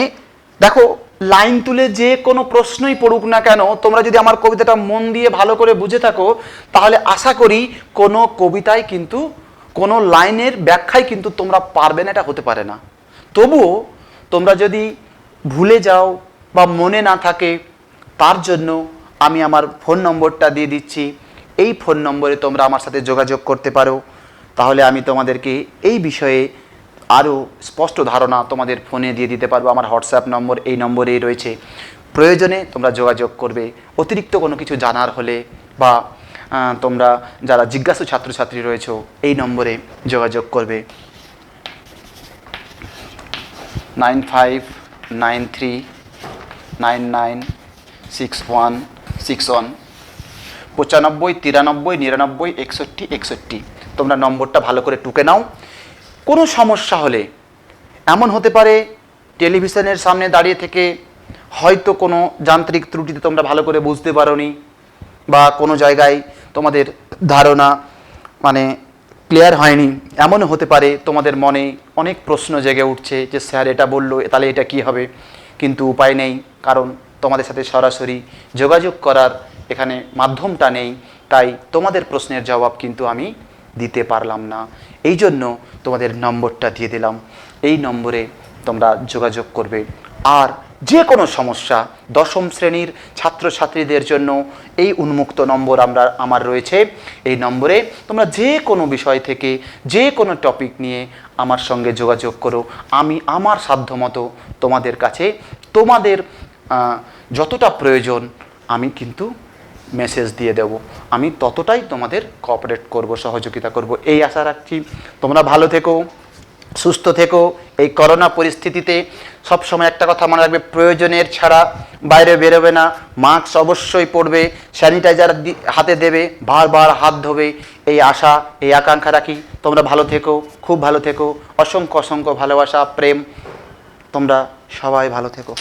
দেখো, লাইন তুলে যে কোনো প্রশ্নই পড়ুক না কেন, তোমরা যদি আমার কবিতাটা মন দিয়ে ভালো করে বুঝে থাকো, তাহলে আশা করি কোনো কবিতায় কিন্তু কোনো লাইনের ব্যাখ্যায় কিন্তু তোমরা পারবে না, এটা হতে পারে না। তবুও তোমরা যদি ভুলে যাও বা মনে না থাকে, তার জন্য আমি আমার ফোন নম্বরটা দিয়ে দিচ্ছি। এই ফোন নম্বরে তোমরা আমার সাথে যোগাযোগ করতে পারো। তাহলে আমি তোমাদেরকে এই বিষয়ে আরও স্পষ্ট ধারণা তোমাদের ফোনে দিয়ে দিতে পারবো। আমার হোয়াটসঅ্যাপ নম্বর এই নম্বরেই রয়েছে। প্রয়োজনে তোমরা যোগাযোগ করবে। অতিরিক্ত কোনো কিছু জানার হলে বা তোমরা যারা জিজ্ঞাসু ছাত্রছাত্রী রয়েছো, এই নম্বরে যোগাযোগ করবে। 9593996161 9593996161। তোমরা নম্বরটা ভালো করে টুকে নাও। কোনো সমস্যা হলে, এমন হতে পারে টেলিভিশনের সামনে দাঁড়িয়ে থেকে হয়তো কোনো যান্ত্রিক ত্রুটিতে তোমরা ভালো করে বুঝতে পারোনি, বা কোনো জায়গায় তোমাদের ধারণা মানে ক্লিয়ার হয়নি। এমনও হতে পারে তোমাদের মনে অনেক প্রশ্ন জেগে উঠছে যে স্যার এটা বললো, তাহলে এটা কি হবে, কিন্তু উপায় নেই, কারণ তোমাদের সাথে সরাসরি যোগাযোগ করার এখানে মাধ্যমটা নেই, তাই তোমাদের প্রশ্নের জবাব কিন্তু আমি দিতে পারলাম না। এই জন্য তোমাদের নম্বরটা দিয়ে দিলাম। এই নম্বরে তোমরা যোগাযোগ করবে। আর যে কোনো সমস্যা, দশম শ্রেণীর ছাত্রছাত্রীদের জন্য এই উন্মুক্ত নম্বর আমার রয়েছে। এই নম্বরে তোমরা যে কোনো বিষয় থেকে, যে কোনো টপিক নিয়ে আমার সঙ্গে যোগাযোগ করো। আমি আমার সাধ্যমতো তোমাদের কাছে তোমাদের যতটা প্রয়োজন আমি কিন্তু মেসেজ দিয়ে দেব। আমি ততটাই তোমাদের কোঅপারেট করব, সহযোগিতা করব, এই আশা রাখছি। তোমরা ভালো থেকো, সুস্থ থেকো। এই করোনা পরিস্থিতিতে সবসময় একটা কথা মনে রাখবে, প্রয়োজনের ছাড়া বাইরে বেরোবে না, মাস্ক অবশ্যই পরবে, স্যানিটাইজার হাতে দেবে, বারবার হাত ধোবে, এই আশা, এই আকাঙ্ক্ষা রাখি। তোমরা ভালো থেকো, খুব ভালো থেকো। অসংখ্য অসংখ্য ভালোবাসা, প্রেম। তোমরা সবাই ভালো থেকো।